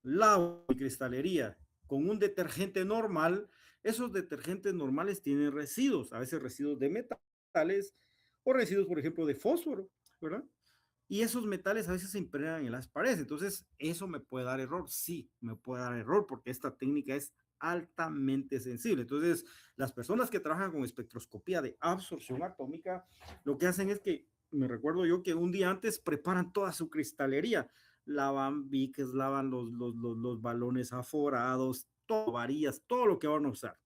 Speaker 1: lavo mi cristalería con un detergente normal, esos detergentes normales tienen residuos, a veces residuos de metales o residuos, por ejemplo, de fósforo, ¿verdad? Y esos metales a veces se impregnan en las paredes. Entonces, eso me puede dar error. Sí, me puede dar error porque esta técnica es altamente sensible. Entonces, las personas que trabajan con espectroscopía de absorción atómica, lo que hacen es que, me recuerdo yo que un día antes preparan toda su cristalería, lavan biques, lavan los balones aforados, todo, varillas, todo lo que van a usar.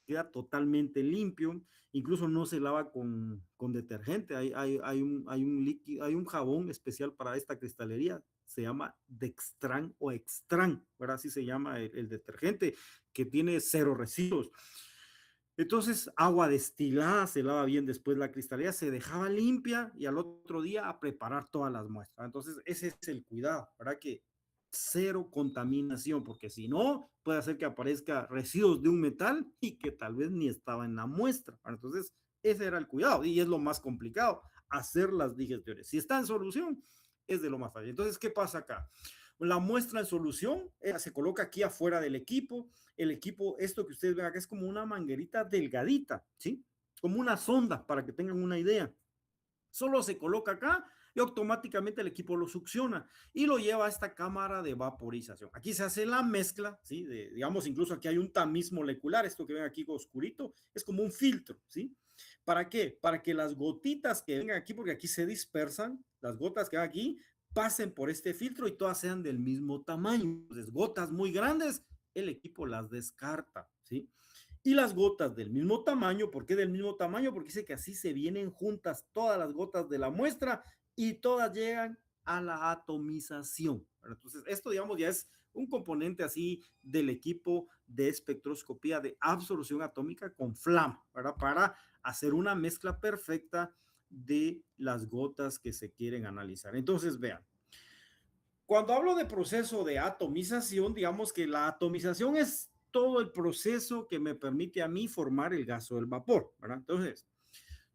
Speaker 1: Queda totalmente limpio, incluso no se lava con detergente, hay un jabón especial para esta cristalería, se llama Dextran o Extran, ¿verdad? Así se llama el detergente, que tiene cero residuos. Entonces, agua destilada, se lava bien después la cristalería, se dejaba limpia y al otro día a preparar todas las muestras. Entonces, ese es el cuidado, ¿verdad? Que cero contaminación, porque si no, puede hacer que aparezca residuos de un metal y que tal vez ni estaba en la muestra. Entonces, ese era el cuidado y es lo más complicado, hacer las digestiones. Si está en solución, es de lo más fácil. Entonces, ¿qué pasa acá? La muestra en solución se coloca aquí afuera del equipo. El equipo, esto que ustedes ven acá es como una manguerita delgadita, ¿sí? Como una sonda, para que tengan una idea. Solo se coloca acá y automáticamente el equipo lo succiona y lo lleva a esta cámara de vaporización. Aquí se hace la mezcla, ¿sí? Digamos, incluso aquí hay un tamiz molecular, esto que ven aquí oscurito, es como un filtro, ¿sí? ¿Para qué? Para que las gotitas que vengan aquí, porque aquí se dispersan, las gotas que van aquí, pasen por este filtro y todas sean del mismo tamaño. Entonces, gotas muy grandes, el equipo las descarta, ¿sí? Y las gotas del mismo tamaño, ¿por qué del mismo tamaño? Porque dice que así se vienen juntas todas las gotas de la muestra y todas llegan a la atomización. Entonces, esto, digamos, ya es un componente así del equipo de espectroscopía de absorción atómica con flama, ¿verdad? Para hacer una mezcla perfecta de las gotas que se quieren analizar. Entonces, vean, cuando hablo de proceso de atomización, digamos que la atomización es todo el proceso que me permite a mí formar el gas o el vapor, ¿verdad? Entonces,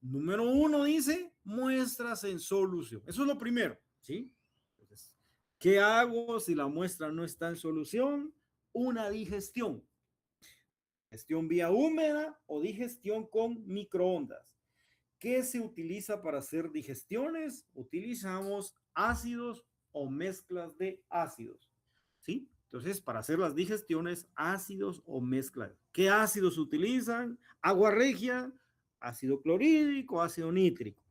Speaker 1: número uno dice muestras en solución. Eso es lo primero, ¿sí? Entonces, ¿qué hago si la muestra no está en solución? Una digestión. Digestión vía húmeda o digestión con microondas. ¿Qué se utiliza para hacer digestiones? Utilizamos ácidos o mezclas de ácidos, ¿sí? Entonces, para hacer las digestiones, ácidos o mezclas. ¿Qué ácidos utilizan? Agua regia, ácido clorhídrico, ácido nítrico.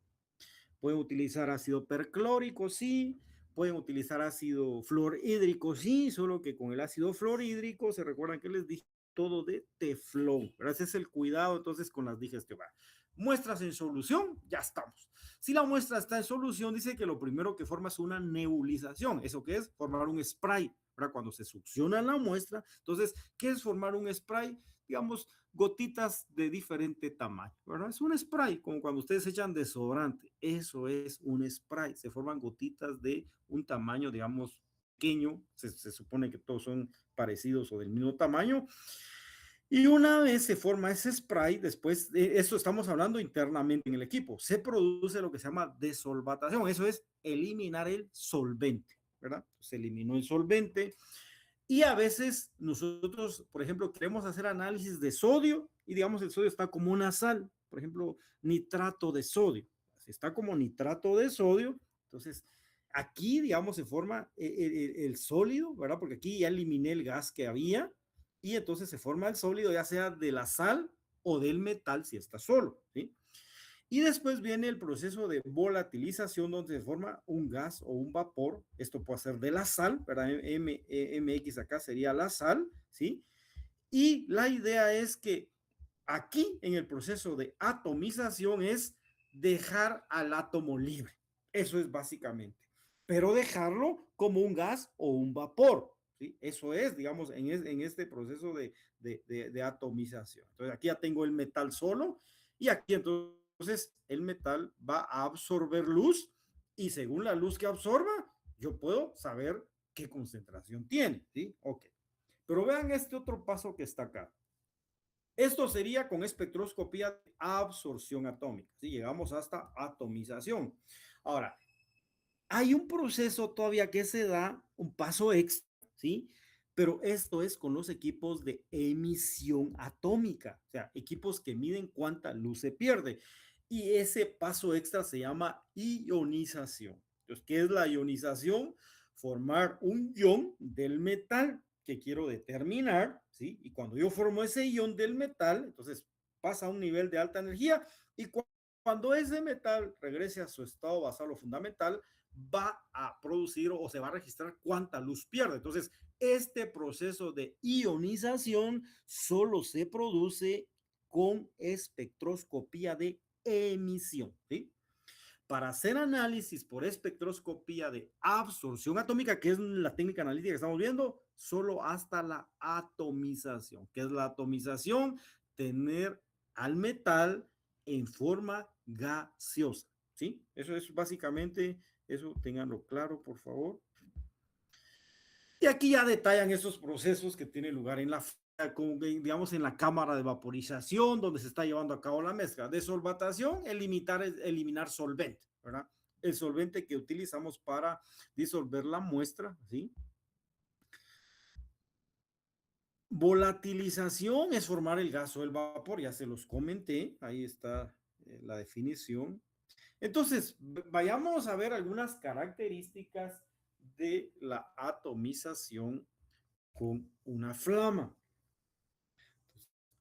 Speaker 1: Pueden utilizar ácido perclórico, sí. Pueden utilizar ácido fluorhídrico, sí, solo que con el ácido fluorhídrico, se recuerdan que les dije todo de teflón. Gracias el cuidado entonces con las digestiones. Muestras en solución, ya estamos. Si la muestra está en solución, dice que lo primero que forma es una nebulización. ¿Eso qué es? Formar un spray. ¿Verdad? Cuando se succiona la muestra, entonces, ¿qué es formar un spray? Digamos, gotitas de diferente tamaño, ¿verdad? Es un spray, como cuando ustedes echan desodorante, eso es un spray, se forman gotitas de un tamaño, digamos, pequeño, se supone que todos son parecidos o del mismo tamaño, y una vez se forma ese spray, después de eso estamos hablando internamente en el equipo, se produce lo que se llama desolvatación, eso es eliminar el solvente, ¿verdad? Se eliminó el solvente, y a veces nosotros, por ejemplo, queremos hacer análisis de sodio y digamos el sodio está como una sal, por ejemplo, nitrato de sodio. Si está como nitrato de sodio, entonces aquí, digamos, se forma el sólido, ¿verdad? Porque aquí ya eliminé el gas que había y entonces se forma el sólido ya sea de la sal o del metal si está solo, ¿sí? Y después viene el proceso de volatilización donde se forma un gas o un vapor. Esto puede ser de la sal, ¿verdad? MX acá sería la sal, ¿sí? Y la idea es que aquí en el proceso de atomización es dejar al átomo libre. Eso es básicamente. Pero dejarlo como un gas o un vapor, ¿sí? Eso es, digamos, en este proceso de atomización. Entonces, aquí ya tengo el metal solo y aquí entonces el metal va a absorber luz y según la luz que absorba, yo puedo saber qué concentración tiene, ¿sí? Ok. Pero vean este otro paso que está acá. Esto sería con espectroscopía de absorción atómica, ¿sí? Llegamos hasta atomización. Ahora, hay un proceso todavía que se da, un paso extra, ¿sí? Pero esto es con los equipos de emisión atómica, o sea, equipos que miden cuánta luz se pierde. Y ese paso extra se llama ionización. Entonces, ¿qué es la ionización? Formar un ion del metal que quiero determinar, ¿sí? Y cuando yo formo ese ion del metal, entonces pasa a un nivel de alta energía y cuando ese metal regrese a su estado basal o fundamental, va a producir o se va a registrar cuánta luz pierde. Entonces, este proceso de ionización solo se produce con espectroscopía de emisión, ¿sí? Para hacer análisis por espectroscopía de absorción atómica, que es la técnica analítica que estamos viendo, solo hasta la atomización. ¿Qué es la atomización? Tener al metal en forma gaseosa, ¿sí? Eso es básicamente, eso ténganlo claro, por favor. Y aquí ya detallan esos procesos que tienen lugar en la, como, digamos, en la cámara de vaporización, donde se está llevando a cabo la mezcla. De solvatación, eliminar solvente, ¿verdad? El solvente que utilizamos para disolver la muestra, ¿sí? Volatilización es formar el gas o el vapor, ya se los comenté, ahí está la definición. Entonces, vayamos a ver algunas características de la atomización con una flama.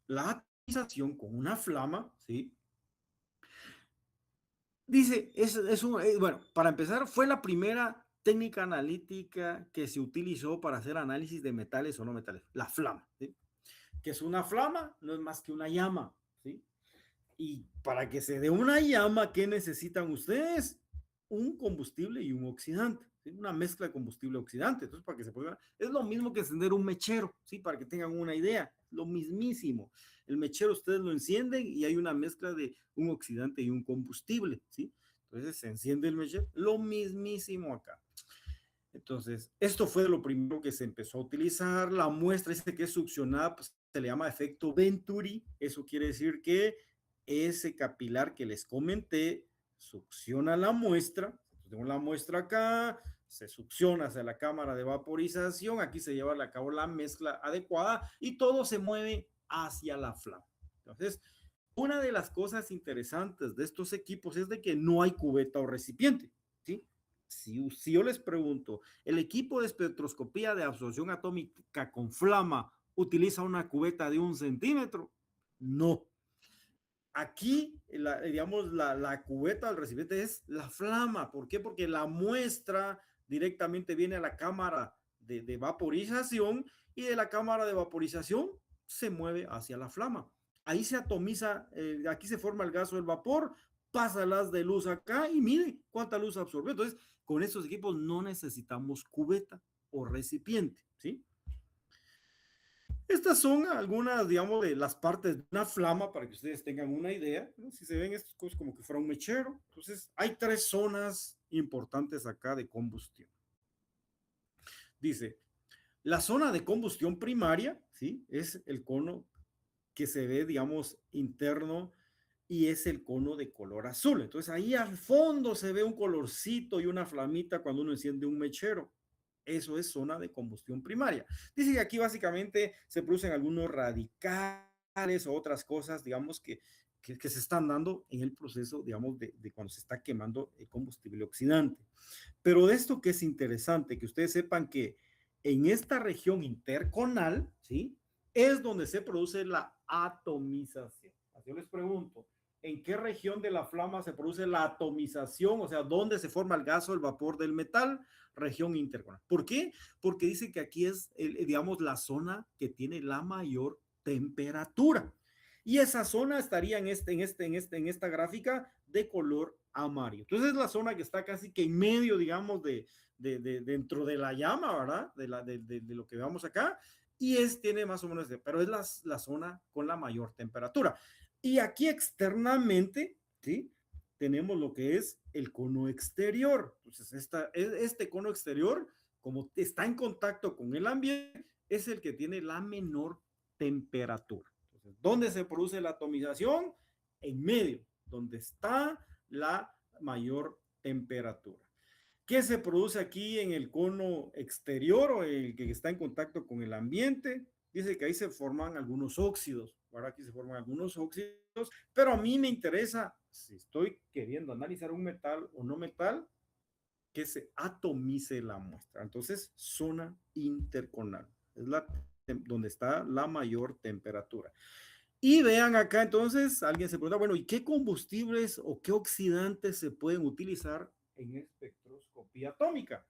Speaker 1: La atomización con una flama, ¿sí? Dice, bueno, para empezar, fue la primera técnica analítica que se utilizó para hacer análisis de metales o no metales, la flama, ¿sí? Que es una flama, no es más que una llama, ¿sí? Y para que se dé una llama, ¿qué necesitan ustedes? Un combustible y un oxidante, ¿sí? Una mezcla de combustible oxidante. Entonces, para que se pueda, es lo mismo que encender un mechero, ¿sí? Para que tengan una idea, lo mismísimo. El mechero ustedes lo encienden y hay una mezcla de un oxidante y un combustible, ¿sí? Entonces se enciende el mechero, lo mismísimo acá. Entonces, esto fue lo primero que se empezó a utilizar. La muestra este que es succionada, pues se le llama efecto Venturi. Eso quiere decir que ese capilar que les comenté succiona la muestra. Tengo la muestra acá, se succiona hacia la cámara de vaporización. Aquí se lleva a cabo la mezcla adecuada y todo se mueve hacia la flama. Entonces, una de las cosas interesantes de estos equipos es de que no hay cubeta o recipiente, ¿sí? Si yo les pregunto, ¿el equipo de espectroscopía de absorción atómica con flama utiliza una cubeta de 1 centímetro? No. Aquí, digamos, la cubeta del recipiente es la flama. ¿Por qué? Porque la muestra directamente viene a la cámara de vaporización y de la cámara de vaporización se mueve hacia la flama. Ahí se atomiza, aquí se forma el gas o el vapor, pasa las de luz acá y mire cuánta luz absorbe. Entonces, con estos equipos no necesitamos cubeta o recipiente, ¿sí? Estas son algunas, digamos, de las partes de una flama para que ustedes tengan una idea, ¿no? Si se ven estas cosas como que fuera un mechero. Entonces, hay 3 zonas importantes acá de combustión. Dice, la zona de combustión primaria, ¿sí? Es el cono que se ve, digamos, interno y es el cono de color azul. Entonces, ahí al fondo se ve un colorcito y una flamita cuando uno enciende un mechero. Eso es zona de combustión primaria. Dice que aquí básicamente se producen algunos radicales o otras cosas, digamos, que se están dando en el proceso, digamos, de cuando se está quemando el combustible oxidante. Pero de esto que es interesante, que ustedes sepan que en esta región interconal, ¿sí? Es donde se produce la atomización. Así yo les pregunto, ¿en qué región de la flama se produce la atomización? O sea, ¿dónde se forma el gas o el vapor del metal? Región interconal. ¿Por qué? Porque dice que aquí es, digamos, la zona que tiene la mayor temperatura. Y esa zona estaría en esta gráfica de color amarillo. Entonces es la zona que está casi que en medio, digamos, dentro de la llama, ¿verdad? De lo que vemos acá. Y tiene más o menos, pero es la zona con la mayor temperatura. Y aquí externamente, ¿sí? Tenemos lo que es el cono exterior. Entonces, este cono exterior, como está en contacto con el ambiente, es el que tiene la menor temperatura. Entonces, ¿dónde se produce la atomización? En medio, donde está la mayor temperatura. ¿Qué se produce aquí en el cono exterior o el que está en contacto con el ambiente? Dice que ahí se forman algunos óxidos. Ahora aquí se forman algunos óxidos, pero a mí me interesa, si estoy queriendo analizar un metal o no metal, que se atomice la muestra. Entonces, zona interconal. Es donde está la mayor temperatura. Y vean acá entonces, alguien se pregunta, bueno, ¿y qué combustibles o qué oxidantes se pueden utilizar en espectroscopía atómica?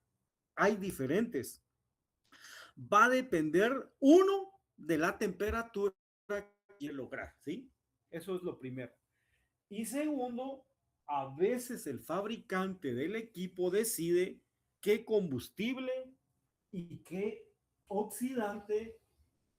Speaker 1: Hay diferentes. Va a depender, uno, de la temperatura que quiere lograr, ¿sí? Eso es lo primero. Y segundo, a veces el fabricante del equipo decide qué combustible y qué oxidante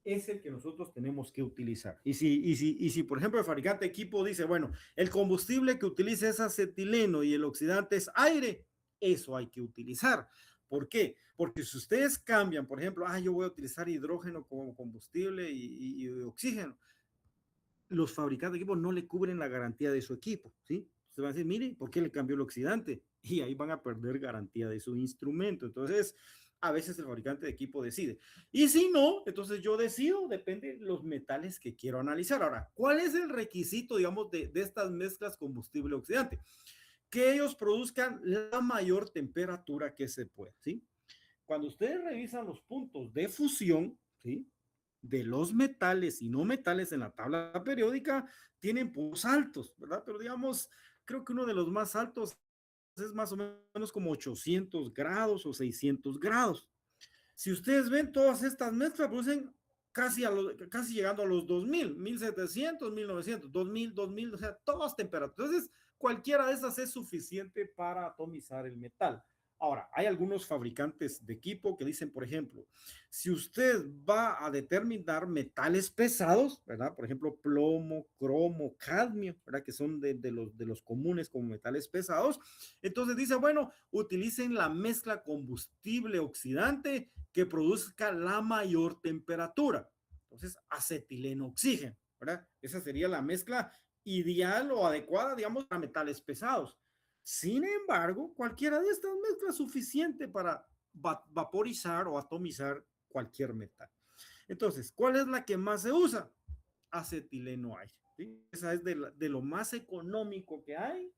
Speaker 1: es el que nosotros tenemos que utilizar. Y si, por ejemplo, el fabricante de equipo dice, bueno, el combustible que utiliza es acetileno y el oxidante es aire, eso hay que utilizar. ¿Por qué? Porque si ustedes cambian, por ejemplo, yo voy a utilizar hidrógeno como combustible y oxígeno, los fabricantes de equipos no le cubren la garantía de su equipo, ¿sí? Se van a decir, mire, ¿por qué le cambió el oxidante? Y ahí van a perder garantía de su instrumento. Entonces, a veces el fabricante de equipo decide. Y si no, entonces yo decido, depende de los metales que quiero analizar. Ahora, ¿cuál es el requisito, digamos, de estas mezclas combustible-oxidante? Que ellos produzcan la mayor temperatura que se pueda, ¿sí? Cuando ustedes revisan los puntos de fusión, ¿sí? De los metales y no metales en la tabla periódica, tienen puntos altos, ¿verdad? Pero digamos, creo que uno de los más altos es más o menos como 800 grados o 600 grados. Si ustedes ven, todas estas mezclas producen casi llegando a los 2000, 1700, 1900, 2000, 2000, o sea, todas temperaturas. Entonces, cualquiera de esas es suficiente para atomizar el metal. Ahora, hay algunos fabricantes de equipo que dicen, por ejemplo, si usted va a determinar metales pesados, ¿verdad? Por ejemplo, plomo, cromo, cadmio, ¿verdad? Que son de los comunes como metales pesados. Entonces dice, bueno, utilicen la mezcla combustible oxidante que produzca la mayor temperatura. Entonces, acetileno oxígeno, ¿verdad? Esa sería la mezcla ideal o adecuada, digamos, para metales pesados. Sin embargo, cualquiera de estas mezclas es suficiente para vaporizar o atomizar cualquier metal. Entonces, ¿cuál es la que más se usa? Acetileno aire. ¿Sí? Esa es de lo más económico que hay.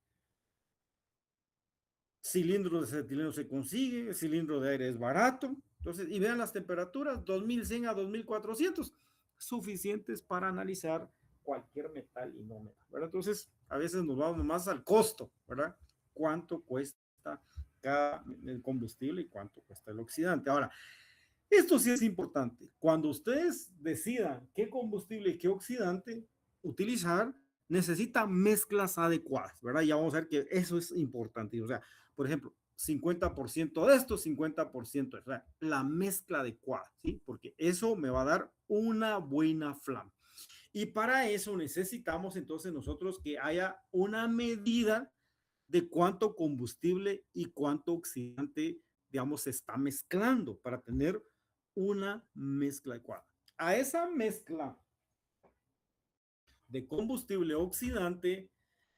Speaker 1: Cilindro de acetileno se consigue, el cilindro de aire es barato. Entonces, y vean las temperaturas, 2100 a 2400, suficientes para analizar cualquier metal y no metal, ¿verdad? Entonces, a veces nos vamos más al costo, ¿verdad? ¿Cuánto cuesta el combustible y cuánto cuesta el oxidante? Ahora, esto sí es importante. Cuando ustedes decidan qué combustible y qué oxidante utilizar, necesita mezclas adecuadas, ¿verdad? Ya vamos a ver que eso es importante. O sea, por ejemplo, 50% de esto, 50% de esto. O sea, la mezcla adecuada, ¿sí? Porque eso me va a dar una buena flama. Y para eso necesitamos entonces nosotros que haya una medida de cuánto combustible y cuánto oxidante, digamos, se está mezclando para tener una mezcla adecuada. A esa mezcla de combustible oxidante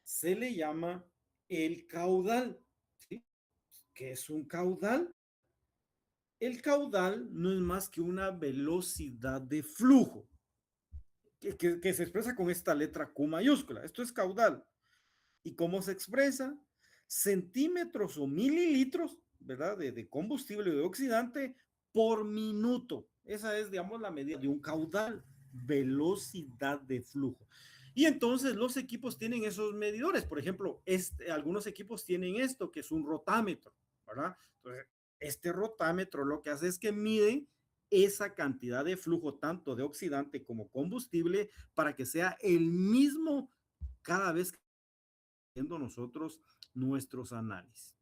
Speaker 1: se le llama el caudal. ¿Sí? ¿Qué es un caudal? El caudal no es más que una velocidad de flujo que se expresa con esta letra Q mayúscula. Esto es caudal. ¿Y cómo se expresa? Centímetros o mililitros, ¿verdad? De combustible o de oxidante por minuto. Esa es, digamos, la medida de un caudal, velocidad de flujo. Y entonces los equipos tienen esos medidores. Por ejemplo, algunos equipos tienen esto, que es un rotámetro, ¿verdad? Entonces, este rotámetro lo que hace es que mide esa cantidad de flujo, tanto de oxidante como combustible, para que sea el mismo cada vez que nosotros nuestros análisis.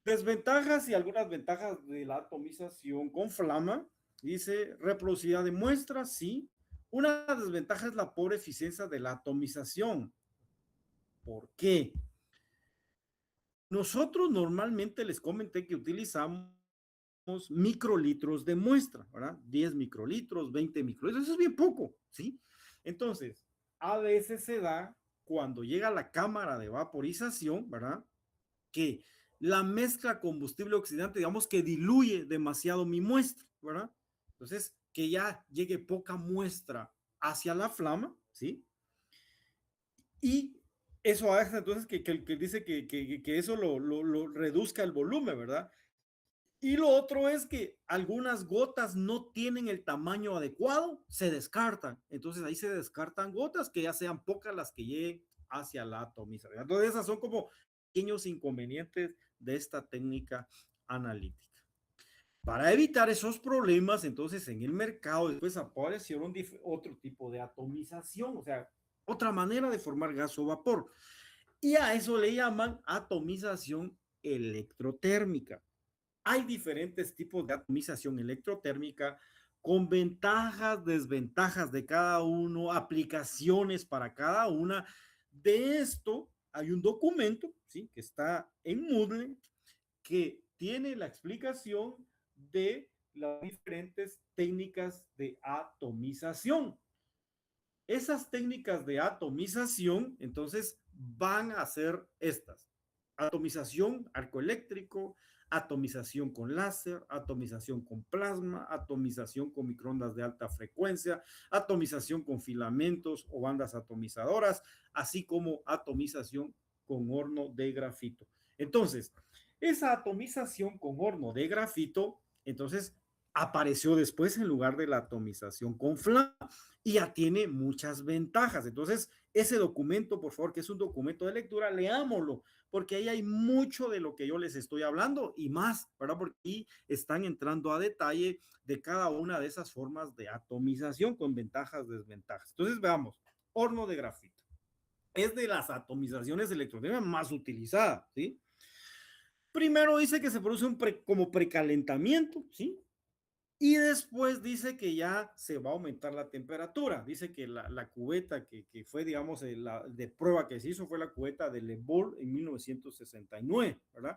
Speaker 1: Desventajas y algunas ventajas de la atomización con flama. Dice reproducibilidad de muestras, sí. Una desventaja es la pobre eficiencia de la atomización. ¿Por qué? Nosotros normalmente les comenté que utilizamos microlitros de muestra, ¿verdad? 10 microlitros, 20 microlitros, eso es bien poco, ¿sí? Entonces, a veces se da cuando llega a la cámara de vaporización, ¿verdad? Que la mezcla combustible oxidante, digamos que diluye demasiado mi muestra, ¿verdad? Entonces, que ya llegue poca muestra hacia la flama, ¿sí? Y eso hace entonces que dice que eso lo reduzca el volumen, ¿verdad? Y lo otro es que algunas gotas no tienen el tamaño adecuado, se descartan. Entonces ahí se descartan gotas que ya sean pocas las que lleguen hacia la atomización. Entonces esas son como pequeños inconvenientes de esta técnica analítica. Para evitar esos problemas, entonces en el mercado después aparecieron otro tipo de atomización, o sea, otra manera de formar gas o vapor. Y a eso le llaman atomización electrotérmica. Hay diferentes tipos de atomización electrotérmica con ventajas, desventajas de cada uno, aplicaciones para cada una. De esto hay un documento, ¿sí? Que está en Moodle que tiene la explicación de las diferentes técnicas de atomización. Esas técnicas de atomización, entonces, van a ser estas. Atomización arcoeléctrico, atomización con láser, atomización con plasma, atomización con microondas de alta frecuencia, atomización con filamentos o bandas atomizadoras, así como atomización con horno de grafito. Entonces, esa atomización con horno de grafito, entonces, apareció después en lugar de la atomización con flama y ya tiene muchas ventajas. Entonces, ese documento, por favor, que es un documento de lectura, leámoslo, porque ahí hay mucho de lo que yo les estoy hablando y más, ¿verdad? Porque ahí están entrando a detalle de cada una de esas formas de atomización con ventajas, desventajas. Entonces, veamos, horno de grafito. Es de las atomizaciones electrónicas más utilizadas, ¿sí? Primero dice que se produce como precalentamiento, ¿sí? Y después dice que ya se va a aumentar la temperatura. Dice que la cubeta que fue, digamos, la de prueba que se hizo fue la cubeta de Le Bourg en 1969, ¿verdad?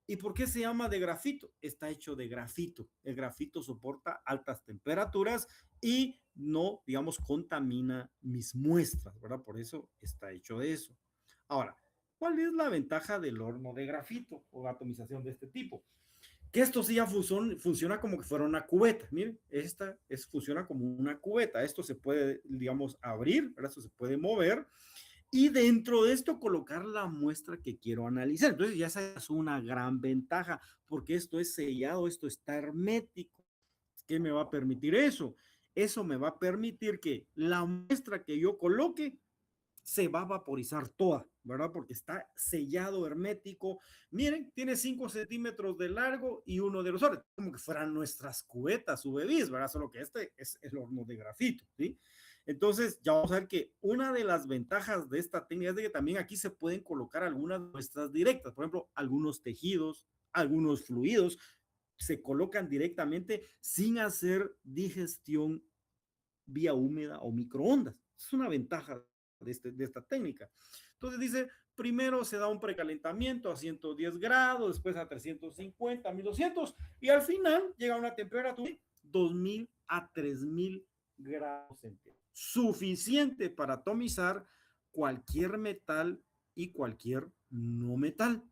Speaker 1: ¿Y por qué se llama de grafito? Está hecho de grafito. El grafito soporta altas temperaturas y no, digamos, contamina mis muestras, ¿verdad? Por eso está hecho de eso. Ahora, ¿cuál es la ventaja del horno de grafito o atomización de este tipo? Que esto sí ya funciona como que fuera una cubeta. Miren, funciona como una cubeta. Esto se puede, digamos, abrir, ¿verdad? Esto se puede mover y dentro de esto colocar la muestra que quiero analizar. Entonces ya esa es una gran ventaja porque esto es sellado, esto está hermético. ¿Qué me va a permitir eso? Eso me va a permitir que la muestra que yo coloque se va a vaporizar toda, ¿verdad? Porque está sellado, hermético. Miren, tiene 5 centímetros de largo y 1 de grosor, como que fueran nuestras cubetas UV-Vis, ¿verdad? Solo que este es el horno de grafito, ¿sí? Entonces, ya vamos a ver que una de las ventajas de esta técnica es de que también aquí se pueden colocar algunas muestras directas, por ejemplo, algunos tejidos, algunos fluidos, se colocan directamente sin hacer digestión vía húmeda o microondas. Es una ventaja de esta técnica. Entonces dice, primero se da un precalentamiento a 110 grados, después a 350, 1200 y al final llega a una temperatura de 2000 a 3000 grados centígrados. Suficiente para atomizar cualquier metal y cualquier no metal.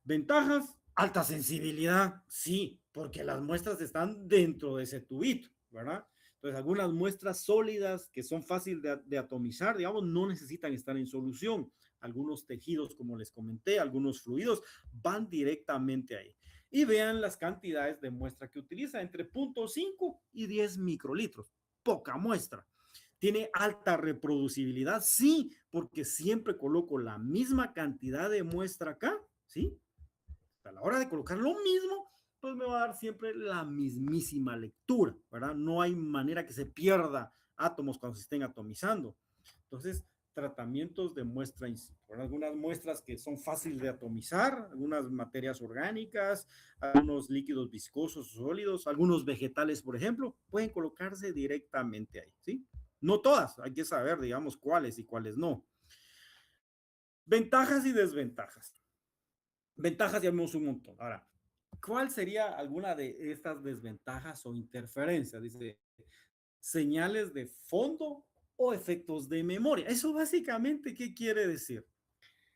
Speaker 1: Ventajas, alta sensibilidad, sí, porque las muestras están dentro de ese tubito, ¿verdad? Entonces, algunas muestras sólidas que son fáciles de atomizar, digamos, no necesitan estar en solución. Algunos tejidos, como les comenté, algunos fluidos van directamente ahí. Y vean las cantidades de muestra que utiliza, entre 0.5 y 10 microlitros. Poca muestra. ¿Tiene alta reproducibilidad? Sí, porque siempre coloco la misma cantidad de muestra acá, ¿sí? A la hora de colocar lo mismo, pues me va a dar siempre la mismísima lectura, ¿verdad? No hay manera que se pierda átomos cuando se estén atomizando. Entonces, tratamientos de muestra in situ, ¿verdad? Algunas muestras que son fáciles de atomizar, algunas materias orgánicas, algunos líquidos viscosos o sólidos, algunos vegetales, por ejemplo, pueden colocarse directamente ahí, ¿sí? No todas, hay que saber, digamos, cuáles y cuáles no. Ventajas y desventajas. Ventajas ya vemos un montón. Ahora, ¿cuál sería alguna de estas desventajas o interferencias? Dice, señales de fondo o efectos de memoria. Eso básicamente, ¿qué quiere decir?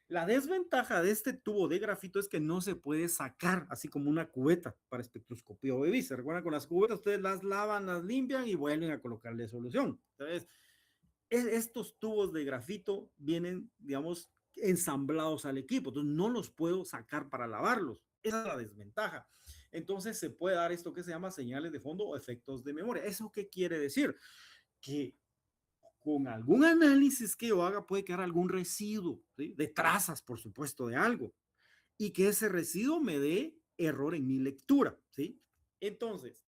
Speaker 1: La desventaja de este tubo de grafito es que no se puede sacar así como una cubeta para espectroscopía o BB. ¿Se recuerdan con las cubetas? Ustedes las lavan, las limpian y vuelven a colocarle solución. Entonces, estos tubos de grafito vienen, digamos, ensamblados al equipo, entonces no los puedo sacar para lavarlos. Esa es la desventaja. Entonces se puede dar esto que se llama señales de fondo o efectos de memoria. ¿Eso qué quiere decir? Que con algún análisis que yo haga puede quedar algún residuo, ¿sí? De trazas, por supuesto, de algo, y que ese residuo me dé error en mi lectura, ¿sí? Entonces,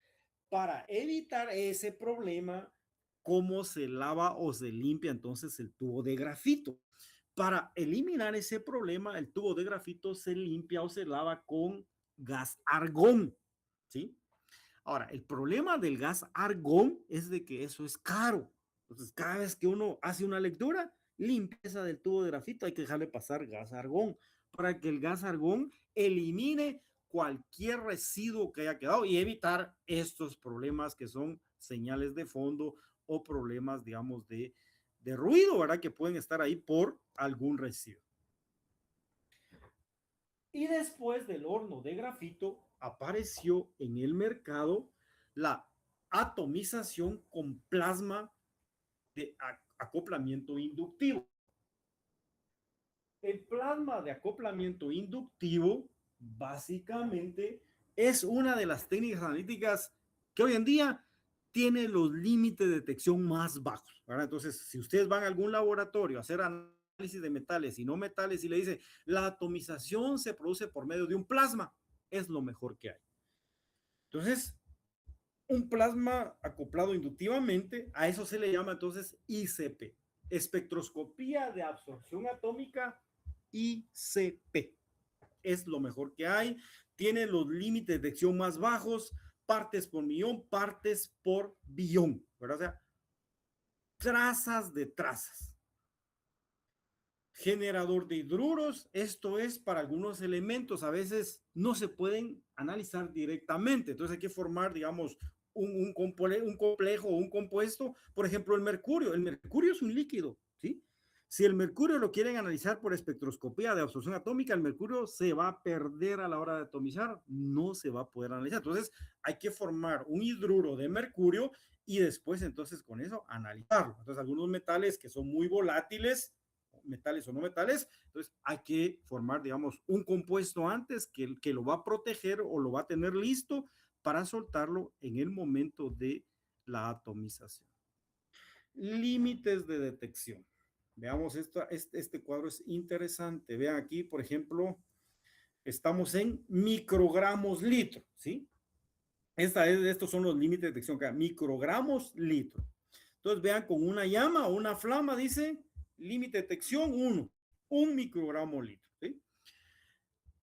Speaker 1: para evitar ese problema, ¿cómo se lava o se limpia entonces el tubo de grafito? Para eliminar ese problema, el tubo de grafito se limpia o se lava con gas argón, ¿sí? Ahora, el problema del gas argón es de que eso es caro. Entonces, cada vez que uno hace una lectura, limpieza del tubo de grafito, hay que dejarle pasar gas argón para que el gas argón elimine cualquier residuo que haya quedado y evitar estos problemas que son señales de fondo o problemas, digamos, de ruido, ¿verdad? Que pueden estar ahí por algún residuo. Y después del horno de grafito apareció en el mercado la atomización con plasma de acoplamiento inductivo. El plasma de acoplamiento inductivo básicamente es una de las técnicas analíticas que hoy en día tiene los límites de detección más bajos, ¿verdad? Entonces, si ustedes van a algún laboratorio a hacer análisis de metales y no metales y le dice, la atomización se produce por medio de un plasma, es lo mejor que hay. Entonces, un plasma acoplado inductivamente, a eso se le llama entonces ICP, espectroscopía de absorción atómica ICP. Es lo mejor que hay, tiene los límites de detección más bajos, partes por millón, partes por billón, ¿verdad? O sea, trazas de trazas. Generador de hidruros, esto es para algunos elementos, a veces no se pueden analizar directamente, entonces hay que formar, digamos, un complejo o un compuesto, por ejemplo, el mercurio es un líquido, ¿sí? Si el mercurio lo quieren analizar por espectroscopía de absorción atómica, el mercurio se va a perder a la hora de atomizar, no se va a poder analizar. Entonces, hay que formar un hidruro de mercurio y después, entonces, con eso, analizarlo. Entonces, algunos metales que son muy volátiles, metales o no metales, entonces hay que formar, digamos, un compuesto antes que lo va a proteger o lo va a tener listo para soltarlo en el momento de la atomización. Límites de detección. Veamos, este cuadro es interesante. Vean aquí, por ejemplo, estamos en microgramos litro, ¿sí? Estos son los límites de detección, microgramos litro. Entonces, vean, con una llama o una flama, dice, límite de detección 1 microgramo litro, ¿sí?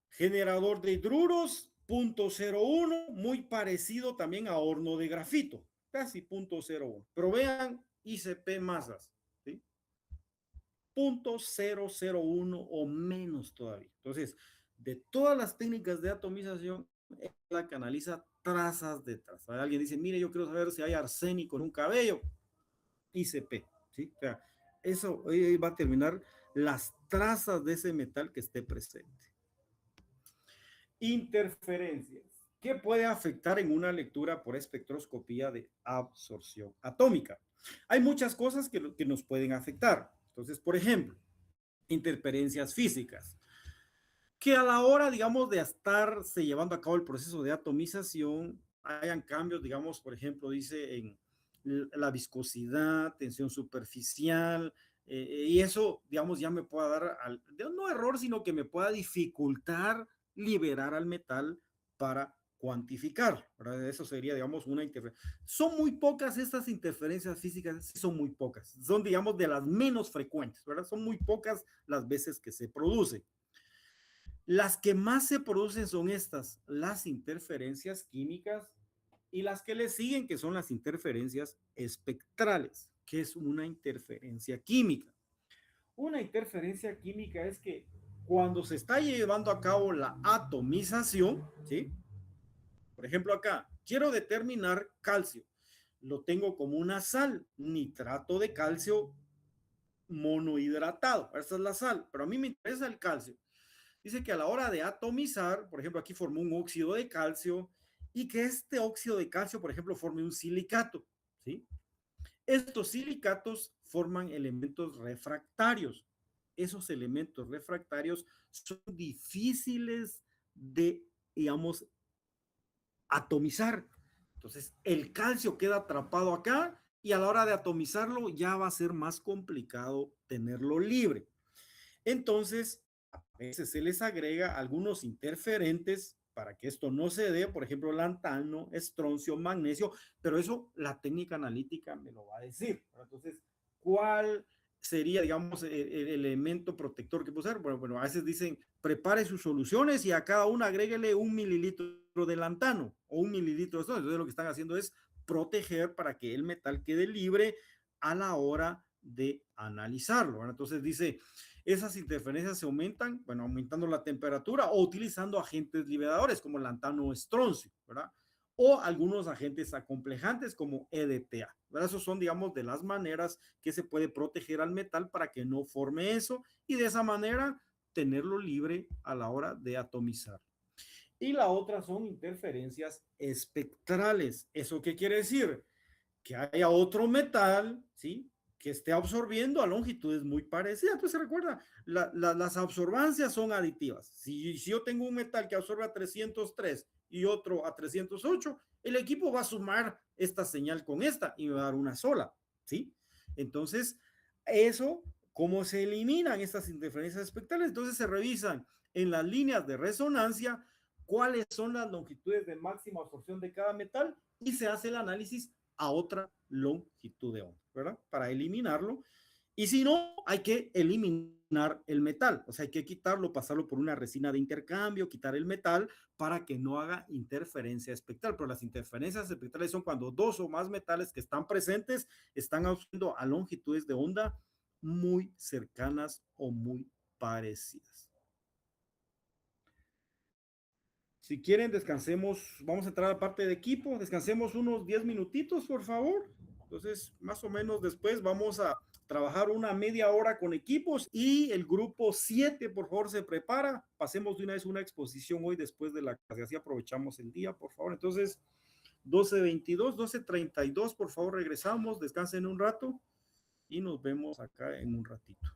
Speaker 1: Generador de hidruros, 0.01, muy parecido también a horno de grafito, casi 0.01. Pero vean, ICP masas, ¿sí? 0.001 o menos todavía. Entonces, de todas las técnicas de atomización, es la que analiza trazas de trazas. Alguien dice, mire, yo quiero saber si hay arsénico en un cabello. ICP, ¿sí? O sea, eso va a determinar las trazas de ese metal que esté presente. Interferencias. ¿Qué puede afectar en una lectura por espectroscopía de absorción atómica? Hay muchas cosas que nos pueden afectar. Entonces, por ejemplo, interferencias físicas. Que a la hora, digamos, de estarse llevando a cabo el proceso de atomización, hayan cambios, digamos, por ejemplo, dice en la viscosidad, tensión superficial, y eso, digamos, ya me pueda dar, no error, sino que me pueda dificultar liberar al metal para cuantificar, ¿verdad? Eso sería, digamos, una interferencia. Son muy pocas estas interferencias físicas, son muy pocas. Son, digamos, de las menos frecuentes, ¿verdad? Son muy pocas las veces que se producen. Las que más se producen son estas, las interferencias químicas y las que le siguen, que son las interferencias espectrales. ¿Qué es una interferencia química? Una interferencia química es que cuando se está llevando a cabo la atomización, ¿sí? Por ejemplo, acá, quiero determinar calcio. Lo tengo como una sal, nitrato de calcio monohidratado. Esa es la sal, pero a mí me interesa el calcio. Dice que a la hora de atomizar, por ejemplo, aquí formó un óxido de calcio y que este óxido de calcio, por ejemplo, forme un silicato, ¿sí? Estos silicatos forman elementos refractarios. Esos elementos refractarios son difíciles de, digamos, atomizar. Entonces, el calcio queda atrapado acá y a la hora de atomizarlo ya va a ser más complicado tenerlo libre. Entonces, a veces se les agrega algunos interferentes para que esto no se dé, por ejemplo, lantano, estroncio, magnesio, pero eso la técnica analítica me lo va a decir. Entonces, ¿cuál sería, digamos, el elemento protector que puede ser? Bueno, a veces dicen, prepare sus soluciones y a cada una agréguele 1 mililitro de lantano o 1 mililitro de estroncio. Entonces, lo que están haciendo es proteger para que el metal quede libre a la hora de analizarlo. ¿Verdad? Entonces dice, esas interferencias se aumentan, bueno, aumentando la temperatura o utilizando agentes liberadores como lantano o estroncio, ¿verdad? O algunos agentes acomplejantes como EDTA, ¿verdad? Esos son, digamos, de las maneras que se puede proteger al metal para que no forme eso y de esa manera tenerlo libre a la hora de atomizar. Y la otra son interferencias espectrales. ¿Eso qué quiere decir? Que haya otro metal, ¿sí? Que esté absorbiendo a longitudes muy parecidas. Entonces, recuerda, las absorbancias son aditivas. Si yo tengo un metal que absorbe a 303 y otro a 308, el equipo va a sumar esta señal con esta y me va a dar una sola, ¿sí? Entonces, eso, ¿cómo se eliminan estas interferencias espectrales? Entonces se revisan en las líneas de resonancia cuáles son las longitudes de máxima absorción de cada metal y se hace el análisis a otra longitud de onda, ¿verdad? Para eliminarlo. Y si no, hay que eliminar el metal, o sea, hay que quitarlo, pasarlo por una resina de intercambio, quitar el metal para que no haga interferencia espectral. Pero las interferencias espectrales son cuando dos o más metales que están presentes están haciendo a longitudes de onda muy cercanas o muy parecidas. Si quieren, descansemos, vamos a entrar a la parte de equipo, descansemos unos 10 minutitos, por favor. Entonces, más o menos después vamos a trabajar una media hora con equipos y el grupo 7, por favor, se prepara. Pasemos de una vez una exposición hoy después de la clase, así aprovechamos el día, por favor. Entonces, 12:22, 12:32, por favor, regresamos, descansen un rato y nos vemos acá en un ratito.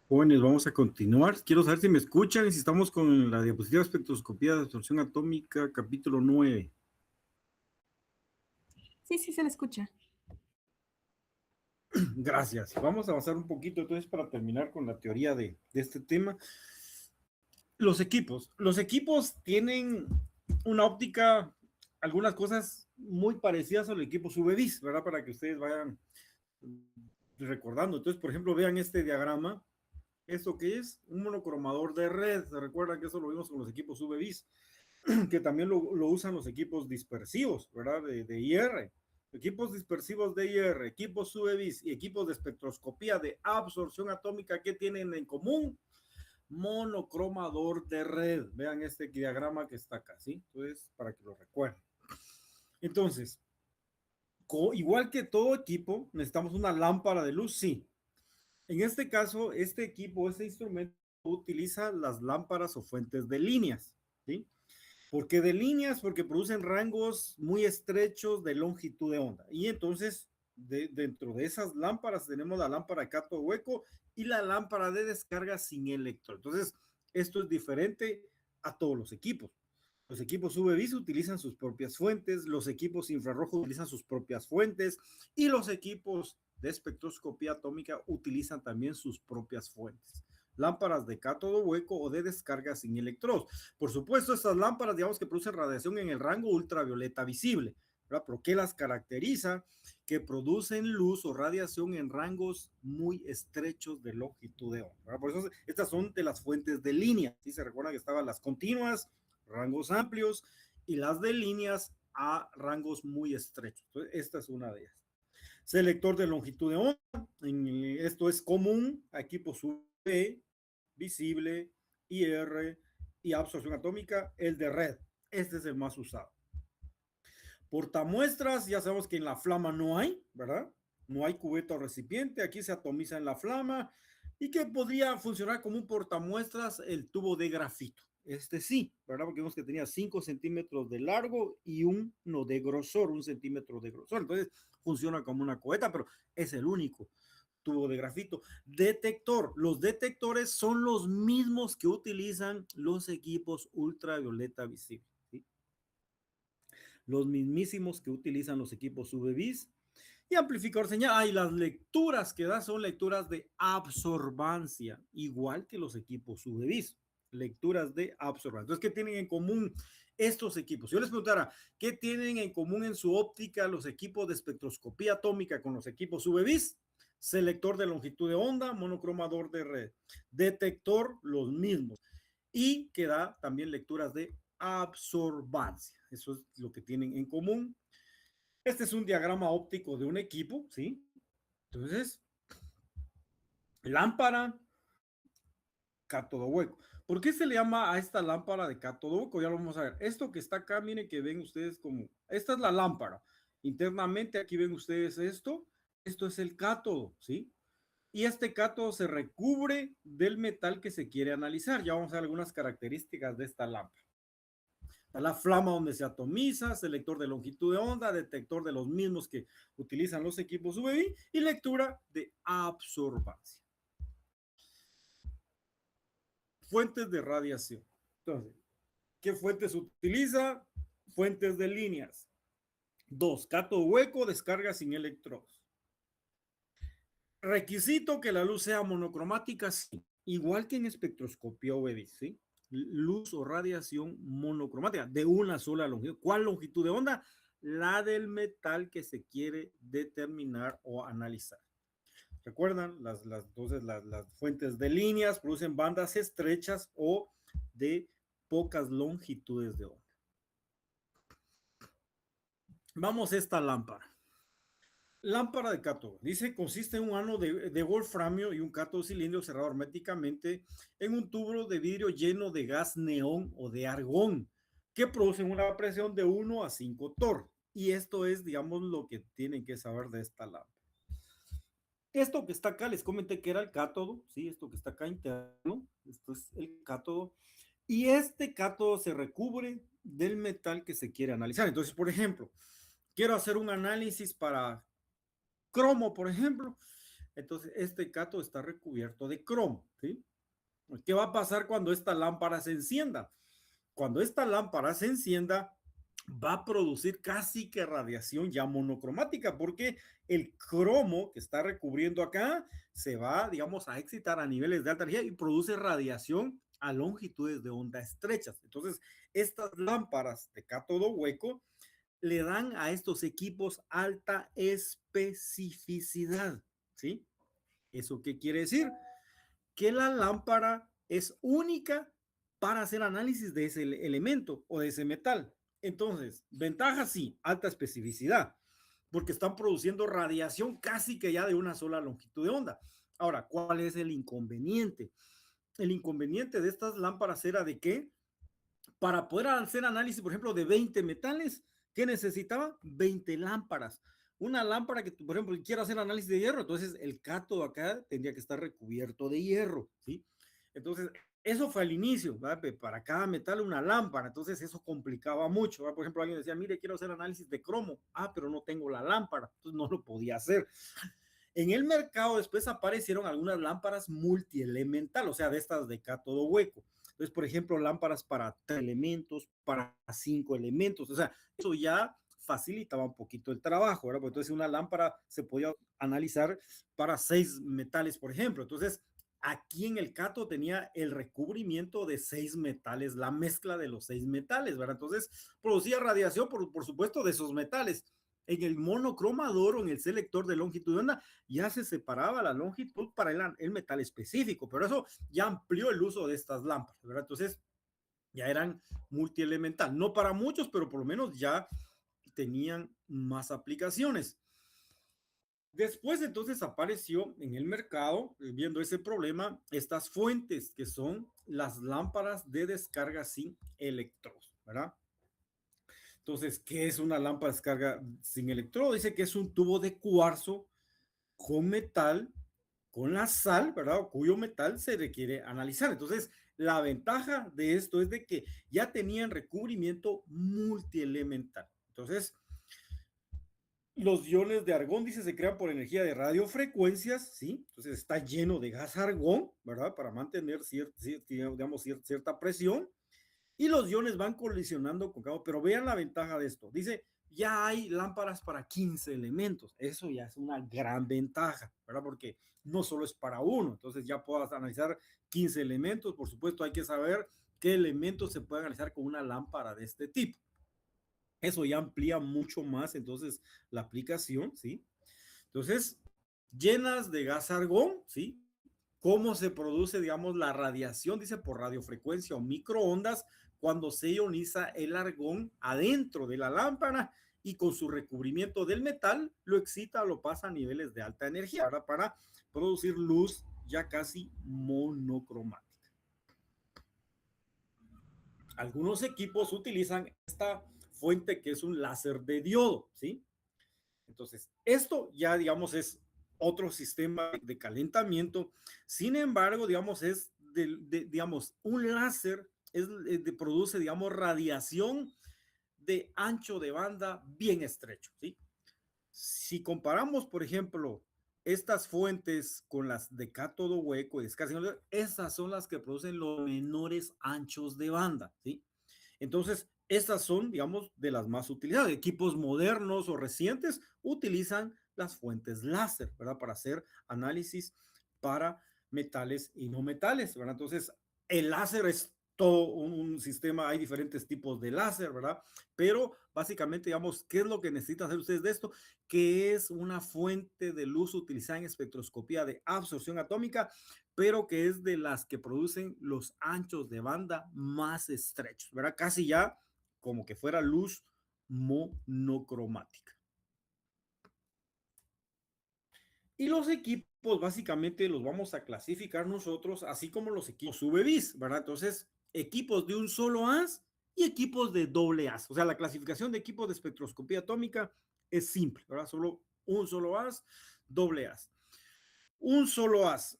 Speaker 1: Jóvenes, vamos a continuar. Quiero saber si me escuchan y si estamos con la diapositiva de espectroscopía de absorción atómica, capítulo 9.
Speaker 2: Sí, sí, se le escucha.
Speaker 1: Gracias. Vamos a avanzar un poquito entonces para terminar con la teoría de este tema. Los equipos tienen una óptica, algunas cosas muy parecidas al equipo SUBEVIS, ¿verdad? Para que ustedes vayan recordando. Entonces, por ejemplo, vean este diagrama. ¿Esto qué es? Un monocromador de red. ¿Se recuerdan que eso lo vimos con los equipos UV-Vis? Que también lo usan los equipos dispersivos, ¿verdad? De IR. Equipos dispersivos de IR, equipos UV-Vis y equipos de espectroscopía de absorción atómica, ¿qué tienen en común? Monocromador de red. Vean este diagrama que está acá, ¿sí? Entonces, para que lo recuerden. Entonces, igual que todo equipo, necesitamos una lámpara de luz, sí. En este caso, este equipo, este instrumento utiliza las lámparas o fuentes de líneas, ¿sí? ¿Por qué de líneas? Porque producen rangos muy estrechos de longitud de onda. Y entonces, dentro de esas lámparas tenemos la lámpara de cátodo hueco y la lámpara de descarga sin electrón. Entonces, esto es diferente a todos los equipos. Los equipos UV-Vis utilizan sus propias fuentes, los equipos infrarrojos utilizan sus propias fuentes y los equipos de espectroscopía atómica utilizan también sus propias fuentes. Lámparas de cátodo hueco o de descarga sin electrodos. Por supuesto, estas lámparas, digamos que producen radiación en el rango ultravioleta visible, ¿verdad? ¿Pero qué las caracteriza? Que producen luz o radiación en rangos muy estrechos de longitud de onda, ¿verdad? Por eso estas son de las fuentes de línea. ¿Sí? Se recuerdan que estaban las continuas, rangos amplios, y las de líneas a rangos muy estrechos. Entonces, esta es una de ellas. Selector de longitud de onda, esto es común a equipos UV, visible, IR y absorción atómica, el de red. Este es el más usado. Portamuestras, ya sabemos que en la flama no hay, ¿verdad? No hay cubeta o recipiente, aquí se atomiza en la flama y que podría funcionar como un portamuestras el tubo de grafito. Este sí, ¿verdad? Porque vemos que tenía 5 centímetros de largo y 1 de grosor, 1 centímetro de grosor. Entonces funciona como una cubeta, pero es el único tubo de grafito. Detector. Los detectores son los mismos que utilizan los equipos ultravioleta visible. ¿Sí? Los mismísimos que utilizan los equipos UV-Vis y amplificador señal. Ah, y las lecturas que da son lecturas de absorbancia, igual que los equipos UV-Vis. Lecturas de absorbancia. Entonces, ¿qué tienen en común estos equipos? Yo les preguntara, ¿qué tienen en común en su óptica los equipos de espectroscopía atómica con los equipos UV-Vis? Selector de longitud de onda, monocromador de red. Detector, los mismos. Y que da también lecturas de absorbancia. Eso es lo que tienen en común. Este es un diagrama óptico de un equipo, ¿sí? Entonces, lámpara, cátodo hueco. ¿Por qué se le llama a esta lámpara de cátodo hueco? Ya lo vamos a ver. Esto que está acá, miren que ven ustedes como, esta es la lámpara. Internamente aquí ven ustedes esto. Esto es el cátodo, ¿sí? Y este cátodo se recubre del metal que se quiere analizar. Ya vamos a ver algunas características de esta lámpara. La flama donde se atomiza, selector de longitud de onda, detector de los mismos que utilizan los equipos UV y lectura de absorbancia. Fuentes de radiación. Entonces, ¿qué fuentes utiliza? Fuentes de líneas. 2. Cátodo hueco, descarga sin electrodos. Requisito que la luz sea monocromática, sí. Igual que en espectroscopía UV, ¿sí? Luz o radiación monocromática de una sola longitud. ¿Cuál longitud de onda? La del metal que se quiere determinar o analizar. ¿Recuerdan? Entonces, las fuentes de líneas producen bandas estrechas o de pocas longitudes de onda. Vamos a esta lámpara. Lámpara de cátodo. Dice, consiste en un ano de wolframio y un cátodo cilíndrico cerrado herméticamente en un tubo de vidrio lleno de gas neón o de argón, que producen una presión de 1 a 5 torr. Y esto es, digamos, lo que tienen que saber de esta lámpara. Esto que está acá, les comenté que era el cátodo, ¿sí? Esto que está acá interno, esto es el cátodo. Y este cátodo se recubre del metal que se quiere analizar. Entonces, por ejemplo, quiero hacer un análisis para cromo, por ejemplo. Entonces, este cátodo está recubierto de cromo, ¿sí? ¿Qué va a pasar cuando esta lámpara se encienda? Cuando esta lámpara se encienda, va a producir casi que radiación ya monocromática, porque el cromo que está recubriendo acá se va, digamos, a excitar a niveles de alta energía y produce radiación a longitudes de onda estrechas. Entonces, estas lámparas de cátodo hueco le dan a estos equipos alta especificidad, ¿sí? ¿Eso qué quiere decir? Que la lámpara es única para hacer análisis de ese elemento o de ese metal. Entonces, ventaja sí, alta especificidad, porque están produciendo radiación casi que ya de una sola longitud de onda. Ahora, ¿cuál es el inconveniente? El inconveniente de estas lámparas era de que para poder hacer análisis, por ejemplo, de 20 metales, ¿qué necesitaba? 20 lámparas. Una lámpara que, por ejemplo, quiera hacer análisis de hierro, entonces el cátodo acá tendría que estar recubierto de hierro, ¿sí? Entonces, eso fue al inicio, ¿verdad? Para cada metal una lámpara, entonces eso complicaba mucho, ¿verdad? Por ejemplo, alguien decía, mire, quiero hacer análisis de cromo, pero no tengo la lámpara, entonces no lo podía hacer. En el mercado después aparecieron algunas lámparas multielemental, o sea, de estas de cátodo hueco. Entonces, por ejemplo, lámparas para 3 elementos, para 5 elementos, o sea, eso ya facilitaba un poquito el trabajo, ¿verdad? Porque entonces una lámpara se podía analizar para 6 metales, por ejemplo. Entonces, aquí en el cátodo tenía el recubrimiento de 6 metales, la mezcla de los 6 metales, ¿verdad? Entonces, producía radiación, por supuesto, de esos metales. En el monocromador o en el selector de longitud de onda ya se separaba la longitud para el metal específico, pero eso ya amplió el uso de estas lámparas, ¿verdad? Entonces ya eran multielemental, no para muchos, pero por lo menos ya tenían más aplicaciones. Después entonces apareció en el mercado, viendo ese problema, estas fuentes que son las lámparas de descarga sin electrodos, ¿verdad? Entonces, ¿qué es una lámpara de descarga sin electrodo? Dice que es un tubo de cuarzo con metal, con la sal, ¿verdad? Cuyo metal se requiere analizar. Entonces, la ventaja de esto es de que ya tenían recubrimiento multielemental. Entonces, los iones de argón, dice, se crean por energía de radiofrecuencias, ¿sí? Entonces está lleno de gas argón, ¿verdad? Para mantener cierta presión. Y los iones van colisionando con cabo, pero vean la ventaja de esto. Dice, ya hay lámparas para 15 elementos. Eso ya es una gran ventaja, ¿verdad? Porque no solo es para uno. Entonces ya puedas analizar 15 elementos. Por supuesto, hay que saber qué elementos se pueden analizar con una lámpara de este tipo. Eso ya amplía mucho más entonces la aplicación, ¿sí? Entonces, llenas de gas argón, ¿sí? ¿Cómo se produce, digamos, la radiación? Dice por radiofrecuencia o microondas cuando se ioniza el argón adentro de la lámpara y con su recubrimiento del metal lo excita o lo pasa a niveles de alta energía, ¿verdad? Para producir luz ya casi monocromática. Algunos equipos utilizan esta fuente que es un láser de diodo, ¿sí? Entonces, esto ya, digamos, es otro sistema de calentamiento. Sin embargo, digamos, digamos, un láser produce, digamos, radiación de ancho de banda bien estrecho, ¿sí? Si comparamos, por ejemplo, estas fuentes con las de cátodo hueco y descarga, esas son las que producen los menores anchos de banda, ¿sí? Entonces, estas son, digamos, de las más utilizadas. Equipos modernos o recientes utilizan las fuentes láser, ¿verdad? Para hacer análisis para metales y no metales, ¿verdad? Entonces, el láser es todo un sistema, hay diferentes tipos de láser, ¿verdad? Pero básicamente, digamos, ¿qué es lo que necesitan hacer ustedes de esto? Que es una fuente de luz utilizada en espectroscopía de absorción atómica, pero que es de las que producen los anchos de banda más estrechos, ¿verdad? Casi ya como que fuera luz monocromática. Y los equipos básicamente los vamos a clasificar nosotros, así como los equipos UV-Vis, ¿verdad? Entonces, equipos de un solo haz y equipos de doble haz. O sea, la clasificación de equipos de espectroscopía atómica es simple, ¿verdad? Solo un solo haz, doble haz. Un solo haz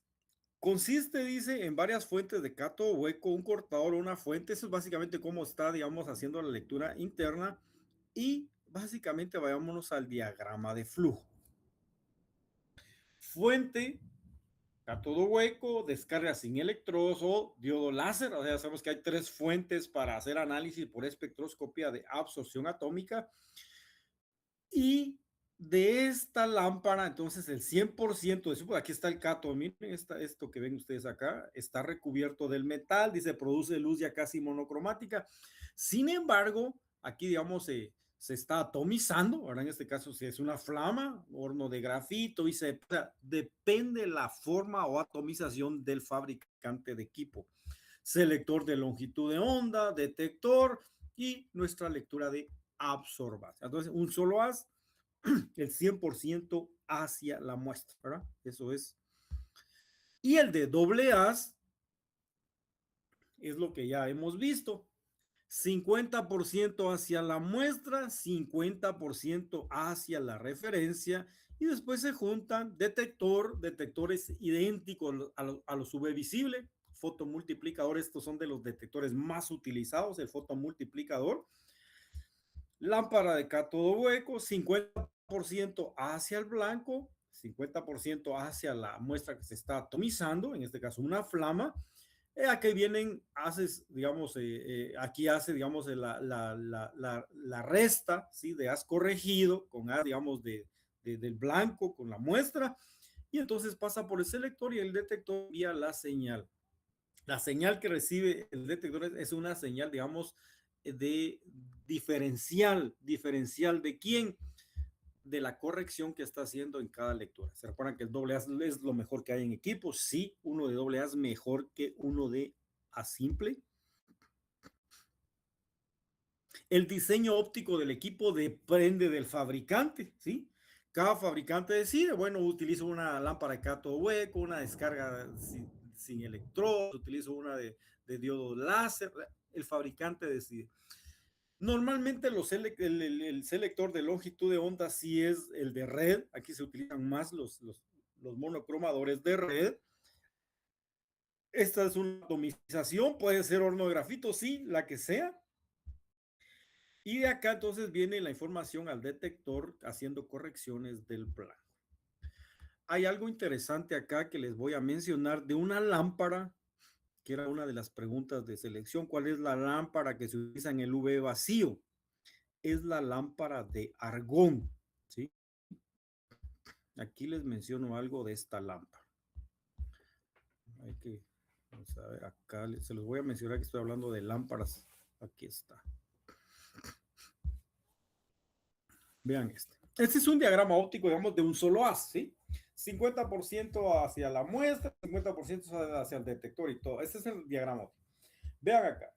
Speaker 1: consiste, dice, en varias fuentes de cátodo hueco, un cortador o una fuente. Eso es básicamente cómo está, digamos, haciendo la lectura interna. Y básicamente vayámonos al diagrama de flujo. fuente, cátodo hueco, descarga sin electrodos o diodo láser. O sea, sabemos que hay tres fuentes para hacer análisis por espectroscopía de absorción atómica. Y de esta lámpara, entonces el 100% de su, aquí está el cátodo, miren esto que ven ustedes acá, está recubierto del metal, dice, produce luz ya casi monocromática. Sin embargo, aquí digamos se está atomizando, ahora en este caso si es una flama, horno de grafito, y o sea, depende la forma o atomización del fabricante de equipo. Selector de longitud de onda, detector y nuestra lectura de absorbancia. Entonces, un solo haz, el 100% hacia la muestra, ¿verdad? Eso es. Y el de doble haz es lo que ya hemos visto. 50% hacia la muestra, 50% hacia la referencia y después se juntan detectores idénticos a los UV visible, fotomultiplicador, estos son de los detectores más utilizados, el fotomultiplicador, lámpara de cátodo hueco, 50% hacia el blanco, 50% hacia la muestra que se está atomizando, en este caso una flama. Aquí vienen, haces, digamos, aquí hace, digamos, la resta, ¿sí? De haz corregido con haz, digamos, del blanco con la muestra, y entonces pasa por el selector y el detector envía la señal. La señal que recibe el detector es una señal, digamos, de diferencial de quién, de la corrección que está haciendo en cada lectura. ¿Se recuerdan que el doble haz es lo mejor que hay en equipo? Sí, uno de doble haz es mejor que uno de haz simple. El diseño óptico del equipo depende del fabricante, ¿sí? Cada fabricante decide, bueno, utilizo una lámpara de cátodo hueco, una descarga sin electrodos, utilizo una de diodo láser, el fabricante decide. Normalmente el selector de longitud de onda sí es el de red. Aquí se utilizan más los monocromadores de red. Esta es una atomización, puede ser horno de grafito, sí, la que sea. Y de acá entonces viene la información al detector haciendo correcciones del blanco. Hay algo interesante acá que les voy a mencionar de una lámpara, que era una de las preguntas de selección. ¿Cuál es la lámpara que se utiliza en el UV vacío? Es la lámpara de argón, ¿sí? Aquí les menciono algo de esta lámpara. Hay que, vamos a ver, acá se los voy a mencionar que estoy hablando de lámparas. Aquí está. Vean este. Este es un diagrama óptico, digamos, de un solo haz, ¿sí? 50% hacia la muestra, 50% hacia el detector y todo. Este es el diagrama óptico. Vean acá.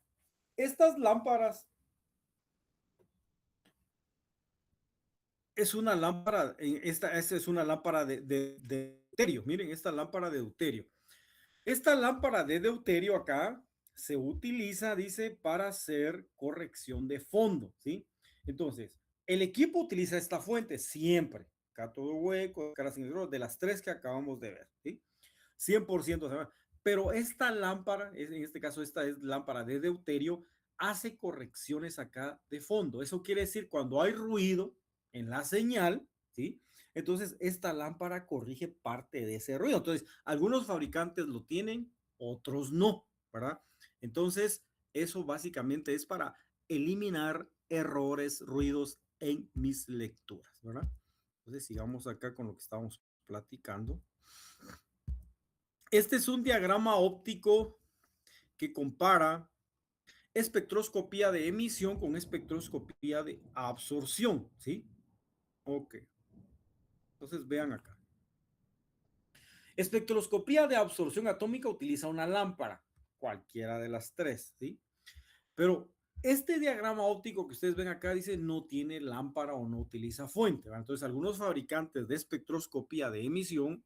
Speaker 1: Estas lámparas es una lámpara, esta es una lámpara de deuterio. Miren, esta lámpara de deuterio. Esta lámpara de deuterio acá se utiliza, dice, para hacer corrección de fondo, ¿sí? Entonces, el equipo utiliza esta fuente siempre, cátodo hueco, cara sin hidrógeno, de las tres que acabamos de ver, ¿sí? 100%, pero esta lámpara, en este caso esta es lámpara de deuterio, hace correcciones acá de fondo. Eso quiere decir cuando hay ruido en la señal, ¿sí? Entonces esta lámpara corrige parte de ese ruido. Entonces algunos fabricantes lo tienen, otros no, ¿verdad? Entonces eso básicamente es para eliminar errores, ruidos en mis lecturas, ¿verdad? Entonces sigamos acá con lo que estábamos platicando. Este es un diagrama óptico que compara espectroscopía de emisión con espectroscopía de absorción, ¿sí? Ok. Entonces vean acá. Espectroscopía de absorción atómica utiliza una lámpara, cualquiera de las tres, ¿sí? Pero este diagrama óptico que ustedes ven acá dice no tiene lámpara o no utiliza fuente, ¿verdad? Entonces algunos fabricantes de espectroscopía de emisión,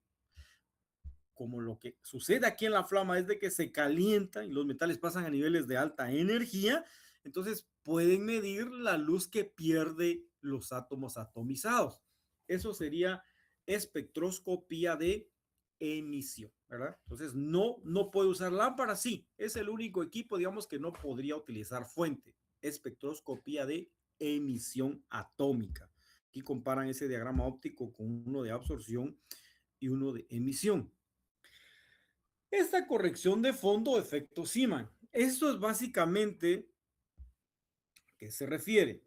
Speaker 1: como lo que sucede aquí en la flama es de que se calienta y los metales pasan a niveles de alta energía, entonces pueden medir la luz que pierde los átomos atomizados. Eso sería espectroscopía de emisión, ¿verdad? Entonces no puede usar lámpara, sí, es el único equipo, digamos, que no podría utilizar fuente, espectroscopía de emisión atómica. Aquí comparan ese diagrama óptico con uno de absorción y uno de emisión. Esta corrección de fondo, efecto Zeeman. Esto es básicamente, ¿a qué se refiere?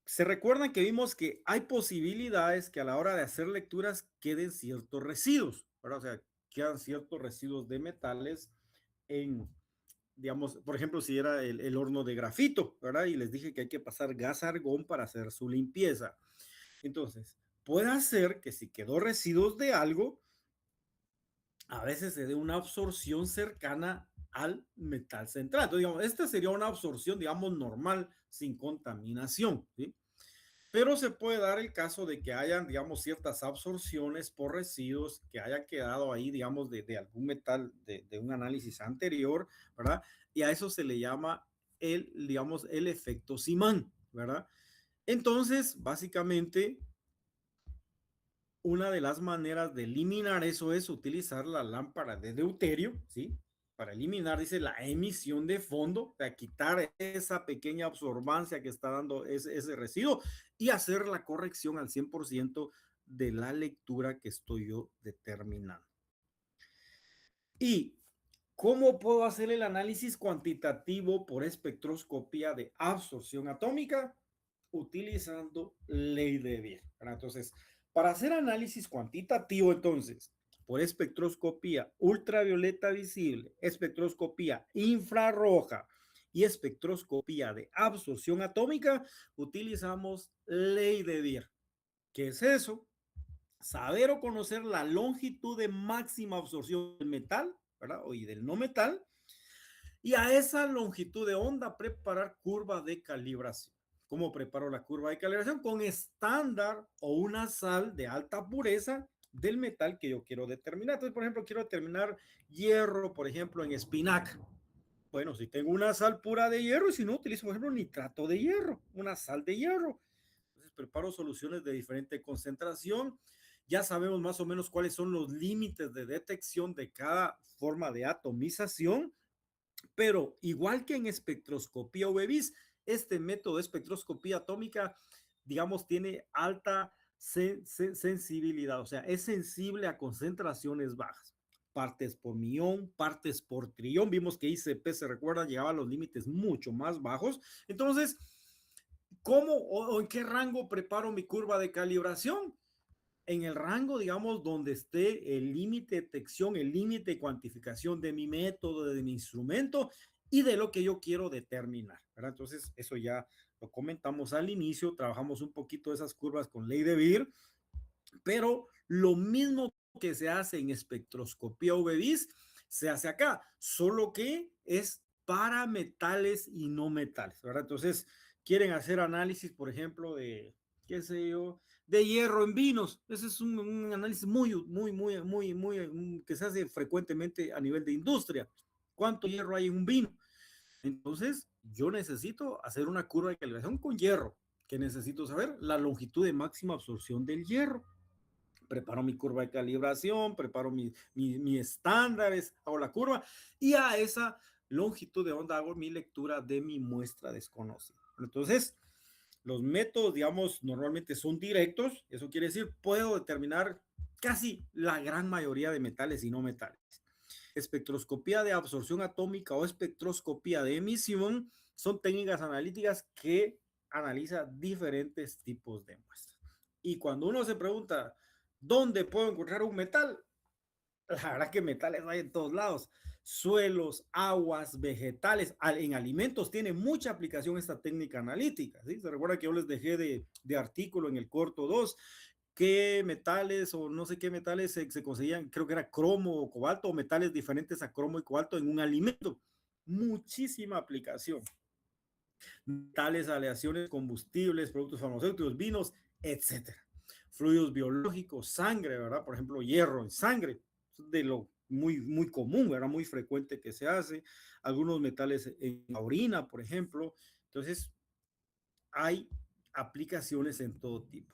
Speaker 1: Se recuerdan que vimos que hay posibilidades que a la hora de hacer lecturas queden ciertos residuos, ¿verdad? O sea, quedan ciertos residuos de metales en, digamos, por ejemplo, si era el horno de grafito, ¿verdad? Y les dije que hay que pasar gas argón para hacer su limpieza. Entonces, puede ser que si quedó residuos de algo, a veces se dé una absorción cercana al metal central. Entonces, digamos, esta sería una absorción, digamos, normal, sin contaminación, ¿sí? Pero se puede dar el caso de que hayan, digamos, ciertas absorciones por residuos que hayan quedado ahí, digamos, de algún metal de un análisis anterior, ¿verdad? Y a eso se le llama el, digamos, el efecto Zeeman, ¿verdad? Entonces, básicamente, una de las maneras de eliminar eso es utilizar la lámpara de deuterio, ¿sí? Para eliminar, dice, la emisión de fondo, para quitar esa pequeña absorbancia que está dando ese residuo y hacer la corrección al 100% de la lectura que estoy yo determinando. ¿Y cómo puedo hacer el análisis cuantitativo por espectroscopía de absorción atómica? Utilizando ley de Beer. Entonces, para hacer análisis cuantitativo, entonces, por espectroscopía ultravioleta visible, espectroscopía infrarroja y espectroscopía de absorción atómica, utilizamos ley de Beer. ¿Qué es eso? Saber o conocer la longitud de máxima absorción del metal, ¿verdad? Y del no metal, y a esa longitud de onda preparar curva de calibración. ¿Cómo preparo la curva de calibración? Con estándar o una sal de alta pureza del metal que yo quiero determinar. Entonces, por ejemplo, quiero determinar hierro, por ejemplo, en espinaca. Bueno, si tengo una sal pura de hierro, y si no, utilizo, por ejemplo, nitrato de hierro, una sal de hierro. Entonces, preparo soluciones de diferente concentración. Ya sabemos más o menos cuáles son los límites de detección de cada forma de atomización. Pero igual que en espectroscopía UV-Vis, este método de espectroscopía atómica, digamos, tiene alta sensibilidad, o sea, es sensible a concentraciones bajas. Partes por millón, partes por trillón. Vimos que ICP, se recuerda, llegaba a los límites mucho más bajos. Entonces, ¿cómo o en qué rango preparo mi curva de calibración? En el rango, digamos, donde esté el límite de detección, el límite de cuantificación de mi método, de mi instrumento y de lo que yo quiero determinar, ¿verdad? Entonces, eso ya lo comentamos al inicio, trabajamos un poquito esas curvas con ley de Beer, pero lo mismo que se hace en espectroscopía UV-Vis se hace acá, solo que es para metales y no metales, ¿verdad? Entonces, quieren hacer análisis, por ejemplo, de, qué sé yo, de hierro en vinos. Ese es un análisis que se hace frecuentemente a nivel de industria. ¿Cuánto hierro hay en un vino? Entonces, yo necesito hacer una curva de calibración con hierro, que necesito saber la longitud de máxima absorción del hierro. Preparo mi curva de calibración, preparo mis estándares, hago la curva y a esa longitud de onda hago mi lectura de mi muestra desconocida. Entonces, los métodos, digamos, normalmente son directos. Eso quiere decir, puedo determinar casi la gran mayoría de metales y no metales. Espectroscopía de absorción atómica o espectroscopía de emisión son técnicas analíticas que analizan diferentes tipos de muestras. Y cuando uno se pregunta, ¿dónde puedo encontrar un metal? La verdad que metales hay en todos lados. Suelos, aguas, vegetales, en alimentos tiene mucha aplicación esta técnica analítica. ¿Sí? Se recuerda que yo les dejé de artículo en el corto 2 qué metales o no sé qué metales se conseguían, creo que era cromo o cobalto o metales diferentes a cromo y cobalto en un alimento. Muchísima aplicación. Metales, aleaciones, combustibles, productos farmacéuticos, vinos, etcétera. Fluidos biológicos, sangre, ¿verdad? Por ejemplo, hierro en sangre, de lo muy común, ¿verdad? Muy frecuente que se hace. Algunos metales en la orina, por ejemplo. Entonces, hay aplicaciones en todo tipo.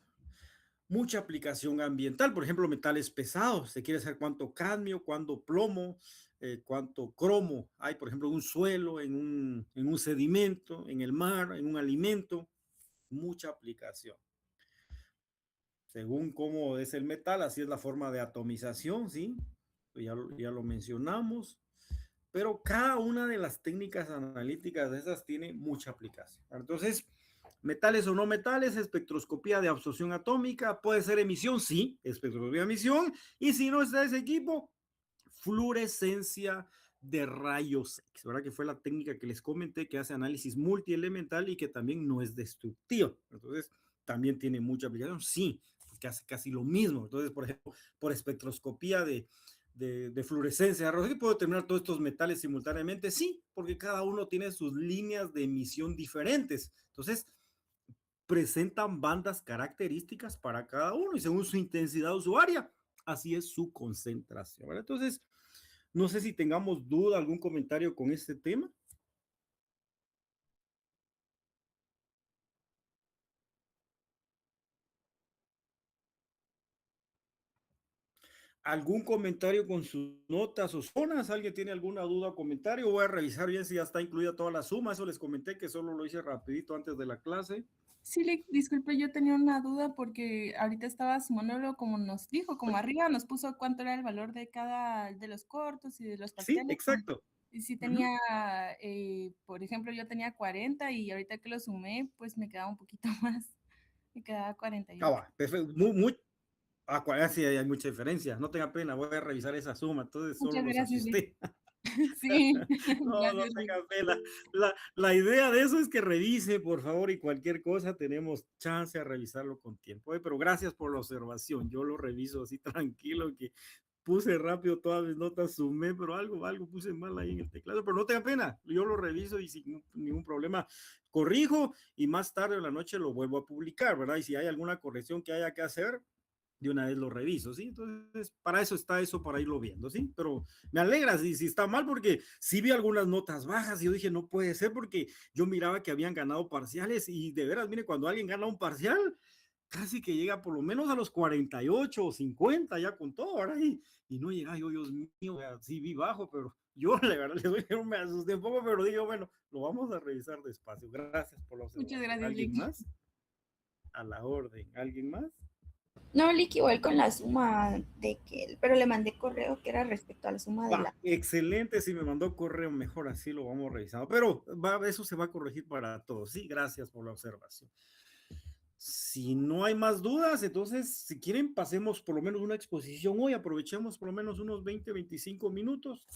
Speaker 1: Mucha aplicación ambiental, por ejemplo, metales pesados. Se quiere saber cuánto cadmio, cuánto plomo, cuánto cromo hay, por ejemplo, en un suelo, en un sedimento, en el mar, en un alimento. Mucha aplicación. según cómo es el metal, así es la forma de atomización, ¿sí? Ya lo mencionamos, pero cada una de las técnicas analíticas de esas tiene mucha aplicación. Entonces, metales o no metales, espectroscopía de absorción atómica, puede ser emisión, sí, espectroscopía de emisión, y si no está ese equipo, fluorescencia de rayos X, ¿verdad? Que fue la técnica que les comenté que hace análisis multielemental y que también no es destructiva. Entonces, también tiene mucha aplicación, sí, porque hace casi lo mismo. Entonces, por ejemplo, por espectroscopía de fluorescencia de rayos X, ¿puedo determinar todos estos metales simultáneamente? Sí, porque cada uno tiene sus líneas de emisión diferentes. Entonces, presentan bandas características para cada uno y según su intensidad usuaria, así es su concentración, ¿verdad? Entonces, no sé si tengamos duda, algún comentario con este tema. ¿Algún comentario con sus notas o zonas? ¿Alguien tiene alguna duda o comentario? Voy a revisar bien si ya está incluida toda la suma. Eso les comenté que solo lo hice rapidito antes de la clase.
Speaker 2: Sí, disculpe, yo tenía una duda porque ahorita estaba sumándolo como nos dijo, como arriba nos puso cuánto era el valor de cada de los cortos y de los
Speaker 1: Sí,
Speaker 2: parciales.
Speaker 1: exacto.
Speaker 2: Y sí
Speaker 1: Uh -huh.
Speaker 2: tenía, por ejemplo, yo tenía 40 y ahorita que lo sumé, pues me quedaba un poquito más, me quedaba 48.
Speaker 1: Perfecto. Sí, hay mucha diferencia. No tenga pena, voy a revisar esa suma. Entonces solo
Speaker 2: Muchas
Speaker 1: los
Speaker 2: gracias, Lick.
Speaker 1: asusté.
Speaker 2: Sí,
Speaker 1: No, no
Speaker 2: gracias, Lick.
Speaker 1: tenga pena. La idea de eso es que revise, por favor, y cualquier cosa tenemos chance a revisarlo con tiempo. Pero gracias por la observación. Yo lo reviso así tranquilo, que puse rápido todas mis notas, sumé, pero algo puse mal ahí en el teclado. Pero no tenga pena, yo lo reviso y sin ningún problema corrijo y más tarde en la noche lo vuelvo a publicar, ¿verdad? Y si hay alguna corrección que haya que hacer, de una vez lo reviso, ¿sí? Entonces, para eso está eso, para irlo viendo, ¿sí? Pero me alegra si está mal, porque sí vi algunas notas bajas y yo dije, no puede ser, porque yo miraba que habían ganado parciales y de veras, mire, cuando alguien gana un parcial, casi que llega por lo menos a los 48 o 50 ya con todo, ¿verdad? Y no llega, yo, Dios mío, sí vi bajo, pero yo la verdad me asusté un poco, pero digo, bueno, lo vamos a revisar despacio. Gracias por la
Speaker 2: Muchas
Speaker 1: observación.
Speaker 2: gracias,
Speaker 1: ¿Alguien
Speaker 2: Lick.
Speaker 1: más? A la orden. ¿Alguien más?
Speaker 3: No, Lick, igual con la suma de que, pero le mandé correo que era respecto a la suma de la.
Speaker 1: Excelente, si me mandó correo, mejor así lo vamos revisando. Pero eso se va a corregir para todos. Sí, gracias por la observación. Si no hay más dudas, entonces, si quieren, pasemos por lo menos una exposición hoy. Aprovechemos por lo menos unos 20, 25 minutos.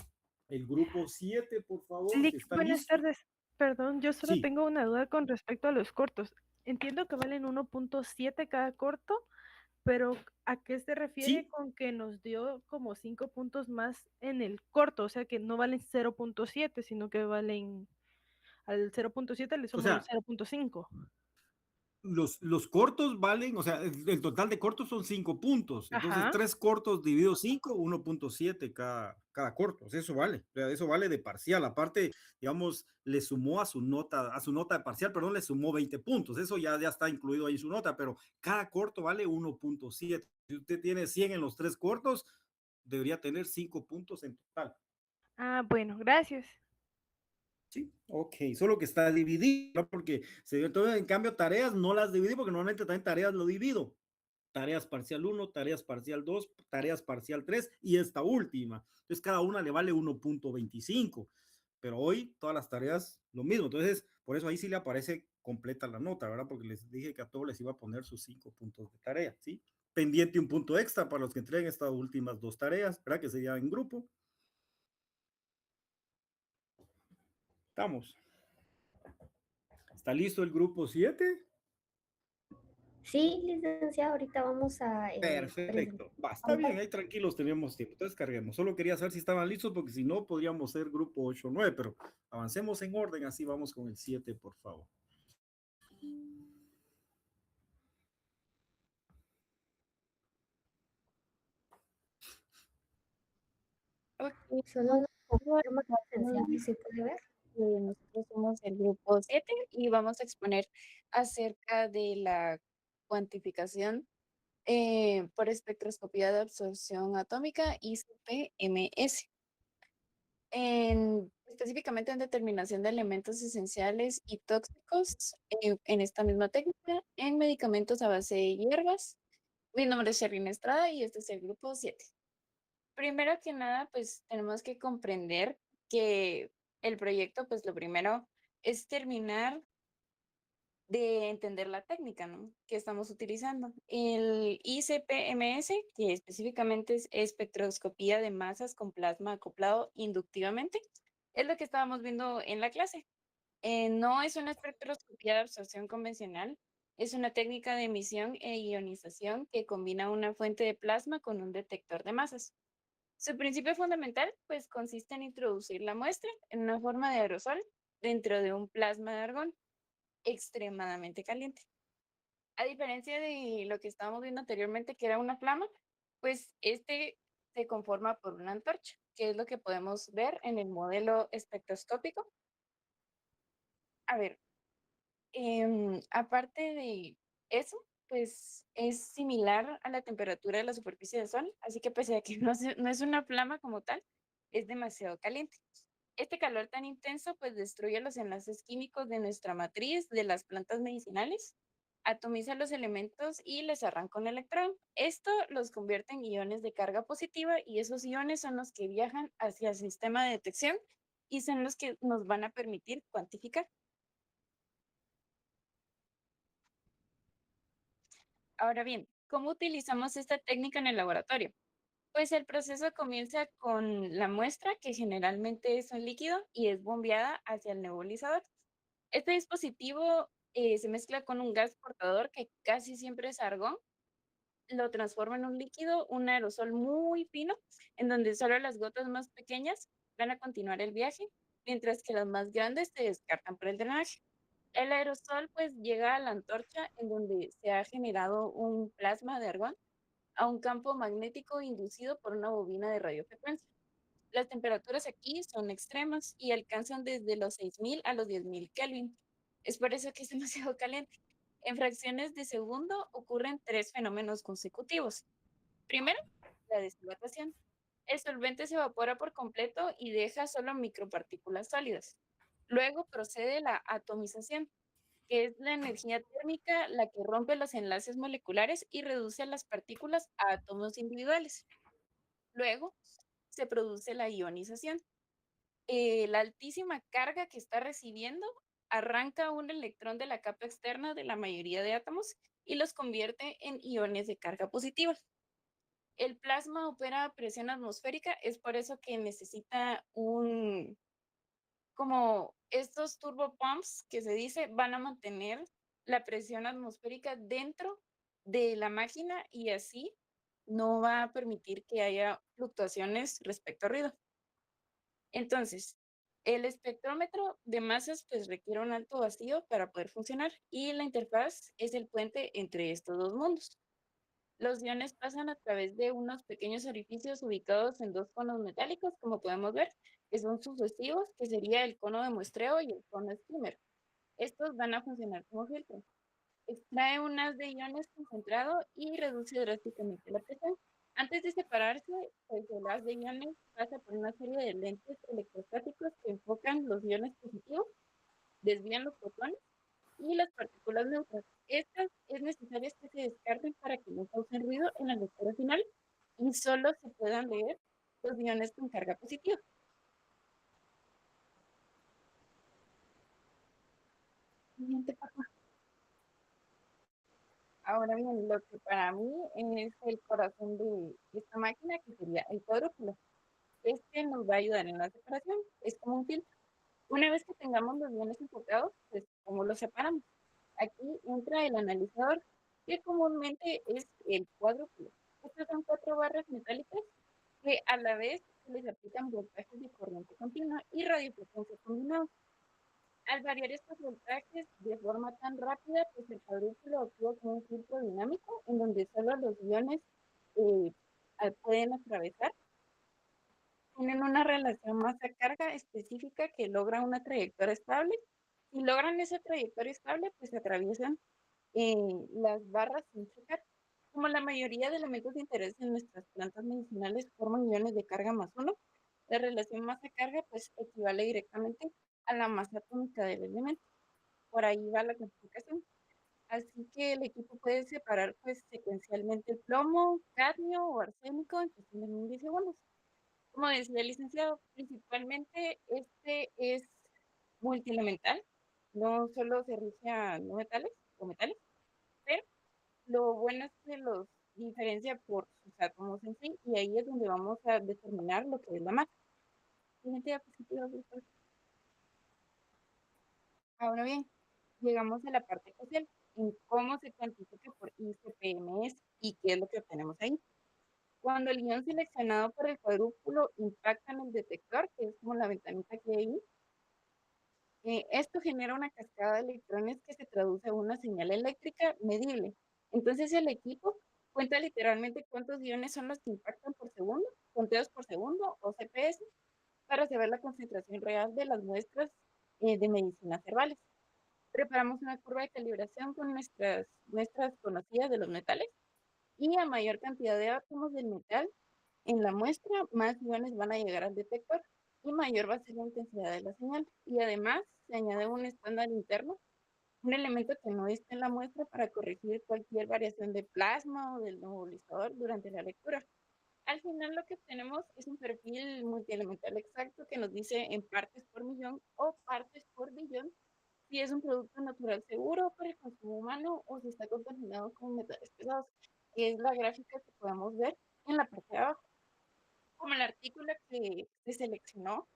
Speaker 1: El grupo 7, por favor,
Speaker 4: Lick,
Speaker 1: ¿está
Speaker 4: buenas
Speaker 1: listo?
Speaker 4: tardes. Perdón, yo solo
Speaker 1: Sí,
Speaker 4: tengo una duda con respecto a los cortos. Entiendo que valen 1.7 cada corto, pero ¿a qué se refiere
Speaker 1: sí.
Speaker 4: con que nos dio como 5 puntos más en el corto? O sea, que no valen 0.7, sino que valen al 0.7 le
Speaker 1: O
Speaker 4: sumo el
Speaker 1: sea,
Speaker 4: 0.5.
Speaker 1: los cortos valen, o sea, el total de cortos son 5 puntos. Entonces,
Speaker 4: Ajá.
Speaker 1: 3 cortos dividido 5, 1.7 cada corto. O sea, eso vale. O sea, eso vale de parcial. Aparte, digamos, le sumó a su nota de parcial, perdón, le sumó 20 puntos. Eso ya está incluido ahí en su nota, pero cada corto vale 1.7. Si usted tiene 100 en los 3 cortos, debería tener 5 puntos en total.
Speaker 4: Ah, bueno, gracias.
Speaker 1: Sí, ok, solo que está dividido, ¿no? Porque entonces, en cambio, tareas no las dividí porque normalmente también tareas lo divido. Tareas parcial 1, tareas parcial 2, tareas parcial 3 y esta última. Entonces, cada una le vale 1.25, pero hoy todas las tareas lo mismo. Entonces, por eso ahí sí le aparece completa la nota, ¿verdad? Porque les dije que a todos les iba a poner sus 5 puntos de tarea, ¿sí? Pendiente un punto extra para los que entreguen estas últimas 2 tareas, ¿verdad? Que sería en grupo. Estamos. ¿Está listo el grupo 7?
Speaker 3: Sí, licenciada, ahorita vamos a presentar.
Speaker 1: Perfecto. Está bien, ahí tranquilos tenemos tiempo. Entonces carguemos. Solo quería saber si estaban listos porque si no podríamos ser grupo 8 o 9, pero avancemos en orden, así vamos con el 7, por favor.
Speaker 5: Ok,
Speaker 3: Solo
Speaker 5: bueno,
Speaker 3: nos confirma, licenciada, si se puede ver.
Speaker 5: nosotros somos el grupo 7 y vamos a exponer acerca de la cuantificación por espectroscopía de absorción atómica ICP-MS. Específicamente en determinación de elementos esenciales y tóxicos en esta misma técnica, en medicamentos a base de hierbas Mi nombre es Sherlyn Estrada y este es el grupo 7. Primero que nada, pues tenemos que comprender que el proyecto, pues lo primero es terminar de entender la técnica, ¿no? Que estamos utilizando. El ICP-MS, que específicamente es espectroscopía de masas con plasma acoplado inductivamente, es lo que estábamos viendo en la clase. No es una espectroscopía de absorción convencional, es una técnica de emisión e ionización que combina una fuente de plasma con un detector de masas. Su principio fundamental, pues, consiste en introducir la muestra en una forma de aerosol dentro de un plasma de argón extremadamente caliente. A diferencia de lo que estábamos viendo anteriormente, que era una flama, pues este se conforma por una antorcha, que es lo que podemos ver en el modelo espectroscópico. A ver, aparte de eso, pues es similar a la temperatura de la superficie del Sol, así que pese a que no es una flama como tal, es demasiado caliente. Este calor tan intenso pues destruye los enlaces químicos de nuestra matriz de las plantas medicinales, atomiza los elementos y les arranca un electrón. Esto los convierte en iones de carga positiva y esos iones son los que viajan hacia el sistema de detección y son los que nos van a permitir cuantificar. Ahora bien, ¿cómo utilizamos esta técnica en el laboratorio? Pues el proceso comienza con la muestra, que generalmente es un líquido, y es bombeada hacia el nebulizador. Este dispositivo se mezcla con un gas portador que casi siempre es argón, lo transforma en un líquido, un aerosol muy fino, en donde solo las gotas más pequeñas van a continuar el viaje, mientras que las más grandes se descartan por el drenaje. El aerosol pues llega a la antorcha en donde se ha generado un plasma de argón a un campo magnético inducido por una bobina de radiofrecuencia. Las temperaturas aquí son extremas y alcanzan desde los 6000 a los 10.000 Kelvin. Es por eso que es demasiado caliente. En fracciones de segundo ocurren tres fenómenos consecutivos. Primero, la deshidratación. El solvente se evapora por completo y deja solo micropartículas sólidas. Luego procede la atomización, que es la energía térmica la que rompe los enlaces moleculares y reduce las partículas a átomos individuales. Luego se produce la ionización. La altísima carga que está recibiendo arranca un electrón de la capa externa de la mayoría de átomos y los convierte en iones de carga positiva. El plasma opera a presión atmosférica, es por eso que necesita como estos turbopumps que se dice, van a mantener la presión atmosférica dentro de la máquina y así no va a permitir que haya fluctuaciones respecto al ruido. Entonces, el espectrómetro de masas pues requiere un alto vacío para poder funcionar y la interfaz es el puente entre estos dos mundos. Los iones pasan a través de unos pequeños orificios ubicados en dos conos metálicos, como podemos ver, que son sucesivos, que sería el cono de muestreo y el cono skimmer. Estos van a funcionar como filtro. Extrae un haz de iones concentrado y reduce drásticamente la presión. Antes de separarse, pues el haz de iones pasa por una serie de lentes electrostáticos que enfocan los iones positivos, desvían los fotones y las partículas neutras. Estas es necesario que se descarten para que no causen ruido en la lectura final y solo se puedan leer los iones con carga positiva. Siguiente, papá. Ahora bien, lo que para mí es el corazón de esta máquina, que sería el cuadrúpulo. Este nos va a ayudar en la separación, es como un filtro. Una vez que tengamos los iones enfocados, pues, ¿cómo los separamos? Aquí entra el analizador, que comúnmente es el cuadrúpulo. Estas son cuatro barras metálicas que a la vez se les aplican voltajes de corriente continua y radiofrecuencia combinados. Al variar estos voltajes de forma tan rápida, pues el cuadrúpulo actúa como un filtro dinámico en donde solo los iones eh, pueden atravesar. Tienen una relación masa-carga específica que logra una trayectoria estable. Si logran esa trayectoria estable, pues atraviesan las barras sin chocar. Como la mayoría de elementos de interés en nuestras plantas medicinales forman iones de carga más uno, la relación masa-carga pues equivale directamente a la masa atómica del elemento. Por ahí va la clasificación. Así que el equipo puede separar pues secuencialmente el plomo, cadmio o arsénico en cuestión de milisegundos. Como decía el licenciado, principalmente este es multielemental, no solo se rige a no metales o metales, pero lo bueno es que los diferencia por sus átomos en sí, y ahí es donde vamos a determinar lo que es la masa. Siguiente diapositiva, por favor. Ahora bien, llegamos a la parte crucial, en cómo se cuantifica por ICP-MS y qué es lo que obtenemos ahí. Cuando el ion seleccionado por el cuadrúpulo impacta en el detector, que es como la ventanita que hay ahí, esto genera una cascada de electrones que se traduce a una señal eléctrica medible. Entonces el equipo cuenta literalmente cuántos iones son los que impactan por segundo, conteos por segundo o CPS, para saber la concentración real de las muestras de medicinas herbales. Preparamos una curva de calibración con nuestras muestras conocidas de los metales y a mayor cantidad de átomos del metal en la muestra, más iones van a llegar al detector y mayor va a ser la intensidad de la señal. Y además se añade un estándar interno, un elemento que no esté en la muestra para corregir cualquier variación de plasma o del nebulizador durante la lectura. Al final lo que tenemos es un perfil multielemental exacto que nos dice en partes por millón o partes por billón si es un producto natural seguro para el consumo humano o si está contaminado con metales pesados, que es la gráfica que podemos ver en la parte de abajo. Como el artículo que se seleccionó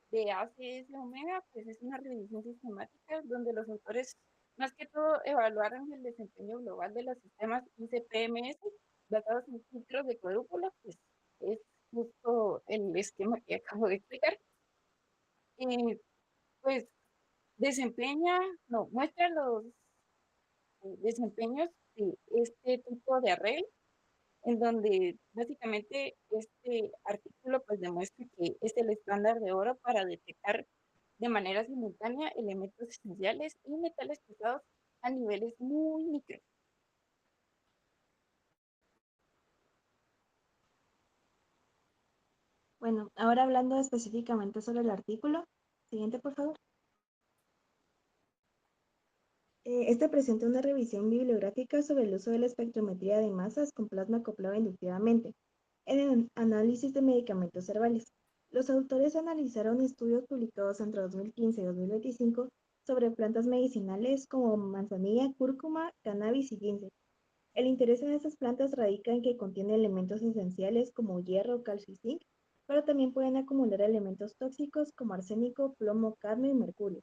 Speaker 5: de ACS Omega, pues es una revisión sistemática donde los autores más que todo evaluaron el desempeño global de los sistemas ICP-MS basados en filtros de cuadrúpula, pues es justo el esquema que acabo de explicar. Y pues muestra los desempeños de este tipo de array, en donde básicamente este artículo pues demuestra que es el estándar de oro para detectar de manera simultánea elementos esenciales y metales pesados a niveles muy micros.
Speaker 6: Bueno, ahora hablando específicamente sobre el artículo. Siguiente, por favor. Este presenta una revisión bibliográfica sobre el uso de la espectrometría de masas con plasma acoplado inductivamente en el análisis de medicamentos herbales. Los autores analizaron estudios publicados entre 2015 y 2025 sobre plantas medicinales como manzanilla, cúrcuma, cannabis y ginseng. El interés en estas plantas radica en que contienen elementos esenciales como hierro, calcio y zinc, pero también pueden acumular elementos tóxicos como arsénico, plomo, cadmio y mercurio.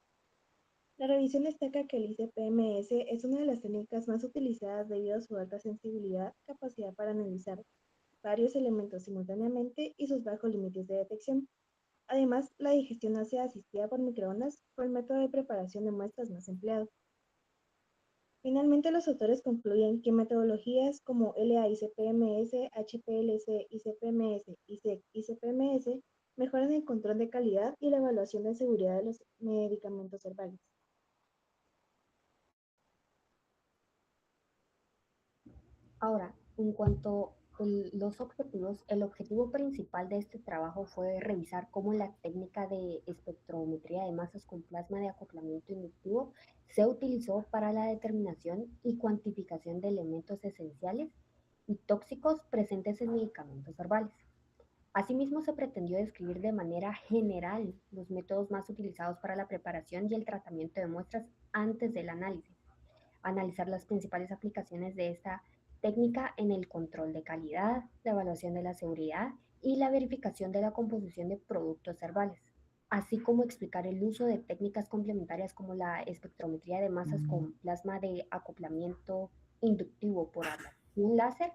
Speaker 6: La revisión destaca que el ICP-MS es una de las técnicas más utilizadas debido a su alta sensibilidad, capacidad para analizar varios elementos simultáneamente y sus bajos límites de detección. Además, la digestión ácida asistida por microondas fue el método de preparación de muestras más empleado. Finalmente, los autores concluyen que metodologías como LA-ICP-MS, HPLC-ICP-MS y SEC-ICP-MS mejoran el control de calidad y la evaluación de seguridad de los medicamentos herbales.
Speaker 7: Ahora, en cuanto a los objetivos, el objetivo principal de este trabajo fue revisar cómo la técnica de espectrometría de masas con plasma de acoplamiento inductivo se utilizó para la determinación y cuantificación de elementos esenciales y tóxicos presentes en medicamentos herbales. Asimismo, se pretendió describir de manera general los métodos más utilizados para la preparación y el tratamiento de muestras antes del análisis, analizar las principales aplicaciones de esta técnica en el control de calidad, la evaluación de la seguridad y la verificación de la composición de productos herbales, así como explicar el uso de técnicas complementarias como la espectrometría de masas con plasma de acoplamiento inductivo por ablación láser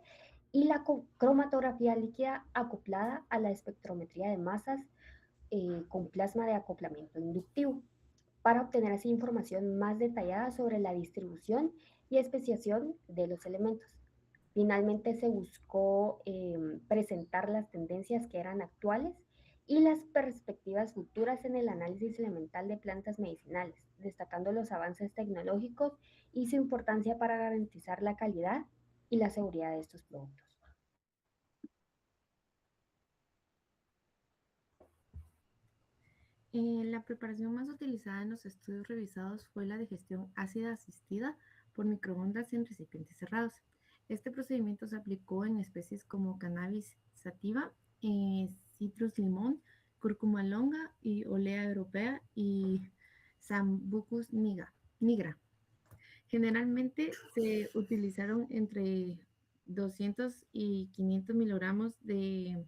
Speaker 7: y la cromatografía líquida acoplada a la espectrometría de masas con plasma de acoplamiento inductivo, para obtener así información más detallada sobre la distribución y especiación de los elementos. Finalmente se buscó presentar las tendencias que eran actuales y las perspectivas futuras en el análisis elemental de plantas medicinales, destacando los avances tecnológicos y su importancia para garantizar la calidad y la seguridad de estos productos.
Speaker 8: La preparación más utilizada en los estudios revisados fue la digestión ácida asistida por microondas en recipientes cerrados. Este procedimiento se aplicó en especies como Cannabis sativa, Citrus limón, Cúrcuma longa y Olea europea y Sambucus nigra. Generalmente se utilizaron entre 200 y 500 miligramos de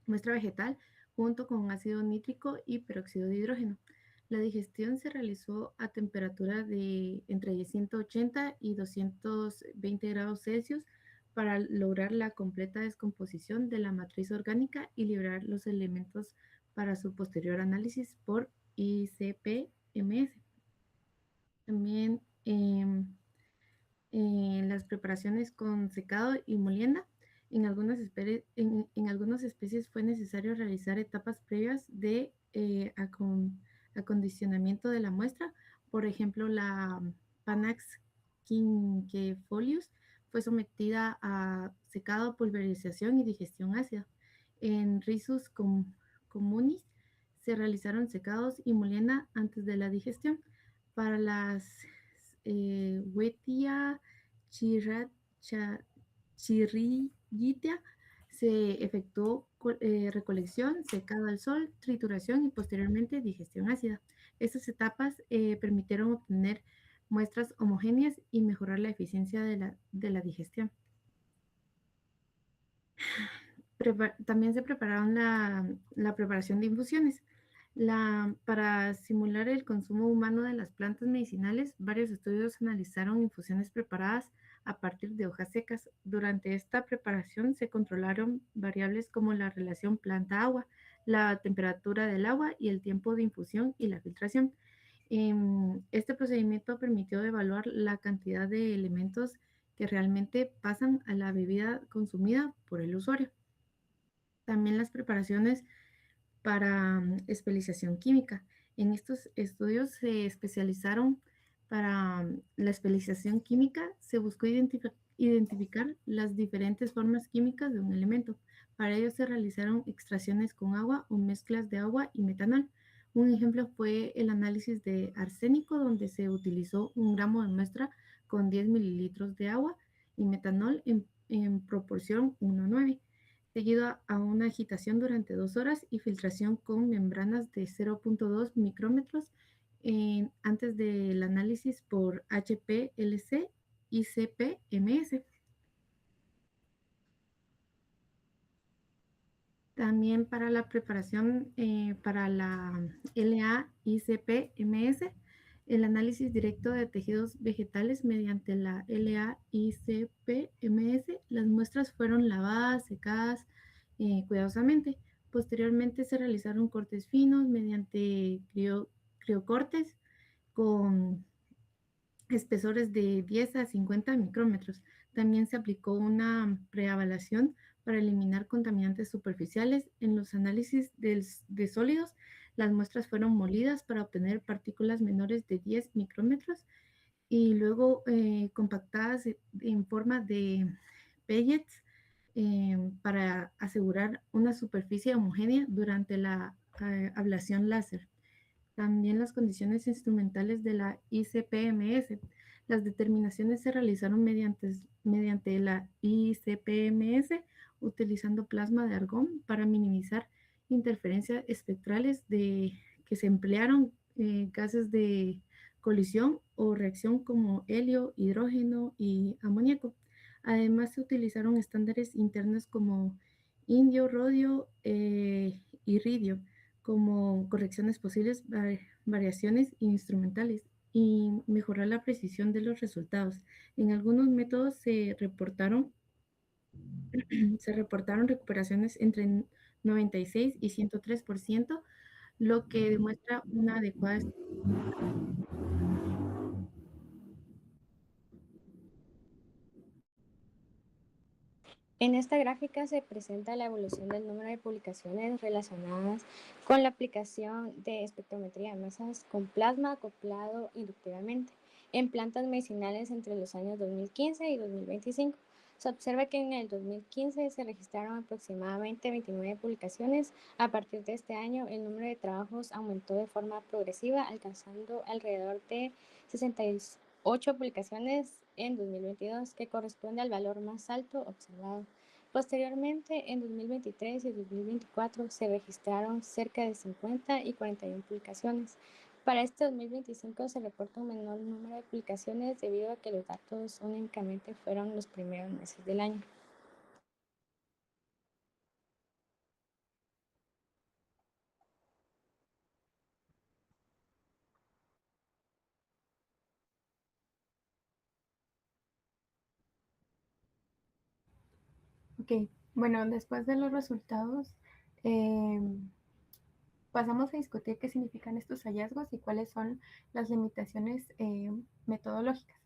Speaker 8: muestra vegetal junto con ácido nítrico y peróxido de hidrógeno. La digestión se realizó a temperatura de entre 180 y 220 grados Celsius para lograr la completa descomposición de la matriz orgánica y liberar los elementos para su posterior análisis por ICP-MS. También las preparaciones con secado y molienda. En algunas especies fue necesario realizar etapas previas de acondicionamiento de la muestra. Por ejemplo, la Panax quinquefolius fue sometida a secado, pulverización y digestión ácida. En Rhizus communis se realizaron secados y molienda antes de la digestión. Para las Wetia chirrillita se efectuó recolección, secado al sol, trituración y posteriormente digestión ácida. Estas etapas permitieron obtener muestras homogéneas y mejorar la eficiencia de la digestión. También se prepararon la preparación de infusiones. Para simular el consumo humano de las plantas medicinales, varios estudios analizaron infusiones preparadas a partir de hojas secas. Durante esta preparación se controlaron variables como la relación planta-agua, la temperatura del agua y el tiempo de infusión y la filtración. Este procedimiento permitió evaluar la cantidad de elementos que realmente pasan a la bebida consumida por el usuario. También las preparaciones para especialización química. En estos estudios se especializaron para la especialización química, se buscó identificar las diferentes formas químicas de un elemento. Para ello se realizaron extracciones con agua o mezclas de agua y metanol. Un ejemplo fue el análisis de arsénico, donde se utilizó 1 gramo de muestra con 10 mililitros de agua y metanol en proporción 1:9. Seguido a una agitación durante 2 horas y filtración con membranas de 0.2 micrómetros antes del análisis por HPLC y CPMS. También para la preparación para la LA-ICP-MS, el análisis directo de tejidos vegetales mediante la LA-ICP-MS, las muestras fueron lavadas, secadas cuidadosamente. Posteriormente se realizaron cortes finos mediante criocortes con espesores de 10 a 50 micrómetros. También se aplicó una preavalación para eliminar contaminantes superficiales. En los análisis de sólidos, las muestras fueron molidas para obtener partículas menores de 10 micrómetros y luego compactadas en forma de pellets para asegurar una superficie homogénea durante la ablación láser. También las condiciones instrumentales de la ICP-MS. Las determinaciones se realizaron mediante la ICP-MS utilizando plasma de argón para minimizar interferencias espectrales que se emplearon gases de colisión o reacción como helio, hidrógeno y amoníaco. Además se utilizaron estándares internos como indio, rodio y ridio como correcciones posibles, variaciones instrumentales y mejorar la precisión de los resultados. En algunos métodos se reportaron recuperaciones entre 96 y 103%, lo que demuestra una adecuada.
Speaker 9: En esta gráfica se presenta la evolución del número de publicaciones relacionadas con la aplicación de espectrometría de masas con plasma acoplado inductivamente en plantas medicinales entre los años 2015 y 2025. Se observa que en el 2015 se registraron aproximadamente 29 publicaciones. A partir de este año, el número de trabajos aumentó de forma progresiva, alcanzando alrededor de 68 8 publicaciones en 2022, que corresponde al valor más alto observado. Posteriormente, en 2023 y 2024 se registraron cerca de 50 y 41 publicaciones. Para este 2025 se reporta un menor número de publicaciones debido a que los datos únicamente fueron los primeros meses del año.
Speaker 8: Ok, bueno, después de los resultados, pasamos a discutir qué significan estos hallazgos y cuáles son las limitaciones metodológicas.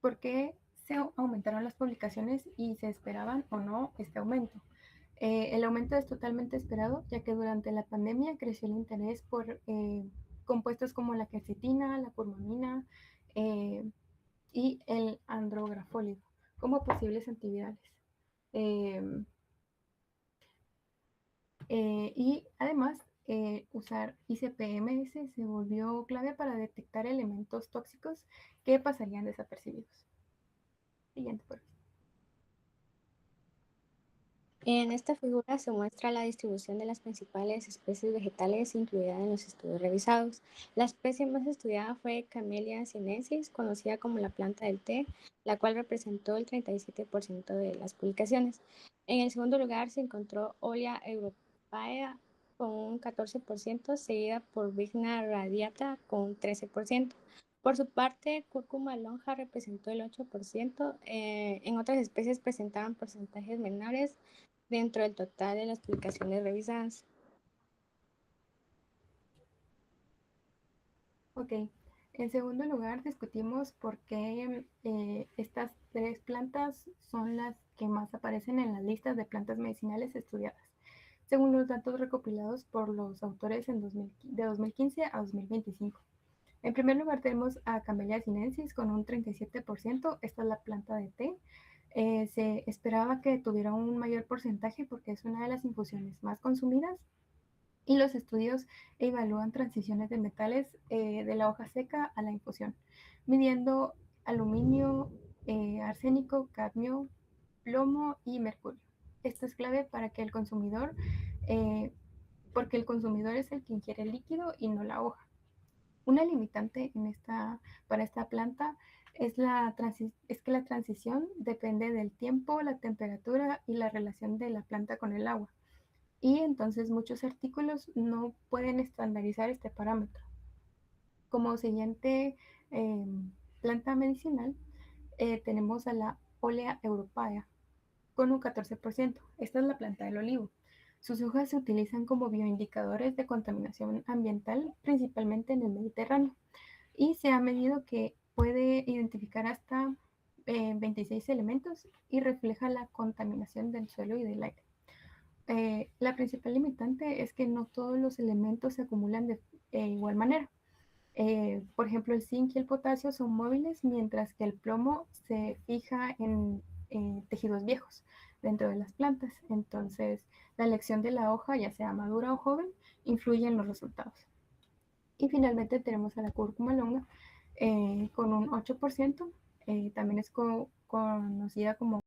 Speaker 8: ¿Por qué se aumentaron las publicaciones y se esperaban o no este aumento? El aumento es totalmente esperado, ya que durante la pandemia creció el interés por compuestos como la quercetina, la curcumina y el andrografólido como posibles antivirales. Y además, usar ICP-MS se volvió clave para detectar elementos tóxicos que pasarían desapercibidos. Siguiente, por favor.
Speaker 9: En esta figura se muestra la distribución de las principales especies vegetales incluidas en los estudios revisados. La especie más estudiada fue Camellia sinensis, conocida como la planta del té, la cual representó el 37% de las publicaciones. En el segundo lugar se encontró Olea europaea con un 14%, seguida por Vigna radiata con un 13%. Por su parte, Cúrcuma lonja representó el 8%. En otras especies presentaban porcentajes menores dentro del total de las publicaciones revisadas.
Speaker 8: Ok, en segundo lugar discutimos por qué estas 3 plantas son las que más aparecen en las listas de plantas medicinales estudiadas, según los datos recopilados por los autores de 2015 a 2025. En primer lugar tenemos a Camellia sinensis con un 37%, esta es la planta de té. Se esperaba que tuviera un mayor porcentaje porque es una de las infusiones más consumidas y los estudios evalúan transiciones de metales de la hoja seca a la infusión, midiendo aluminio, arsénico, cadmio, plomo y mercurio. Esto es clave para que el consumidor, porque el consumidor es el que ingiere el líquido y no la hoja. Una limitante para esta planta es que la transición depende del tiempo, la temperatura y la relación de la planta con el agua. Y entonces muchos artículos no pueden estandarizar este parámetro. Como siguiente planta medicinal tenemos a la Olea europaea con un 14%. Esta es la planta del olivo. Sus hojas se utilizan como bioindicadores de contaminación ambiental, principalmente en el Mediterráneo, y se ha medido que puede identificar hasta 26 elementos y refleja la contaminación del suelo y del aire. La principal limitante es que no todos los elementos se acumulan de igual manera. Por ejemplo, el zinc y el potasio son móviles, mientras que el plomo se fija en tejidos viejos dentro de las plantas. Entonces, la elección de la hoja, ya sea madura o joven, influye en los resultados. Y finalmente tenemos a la cúrcuma longa con un 8%, también es conocida como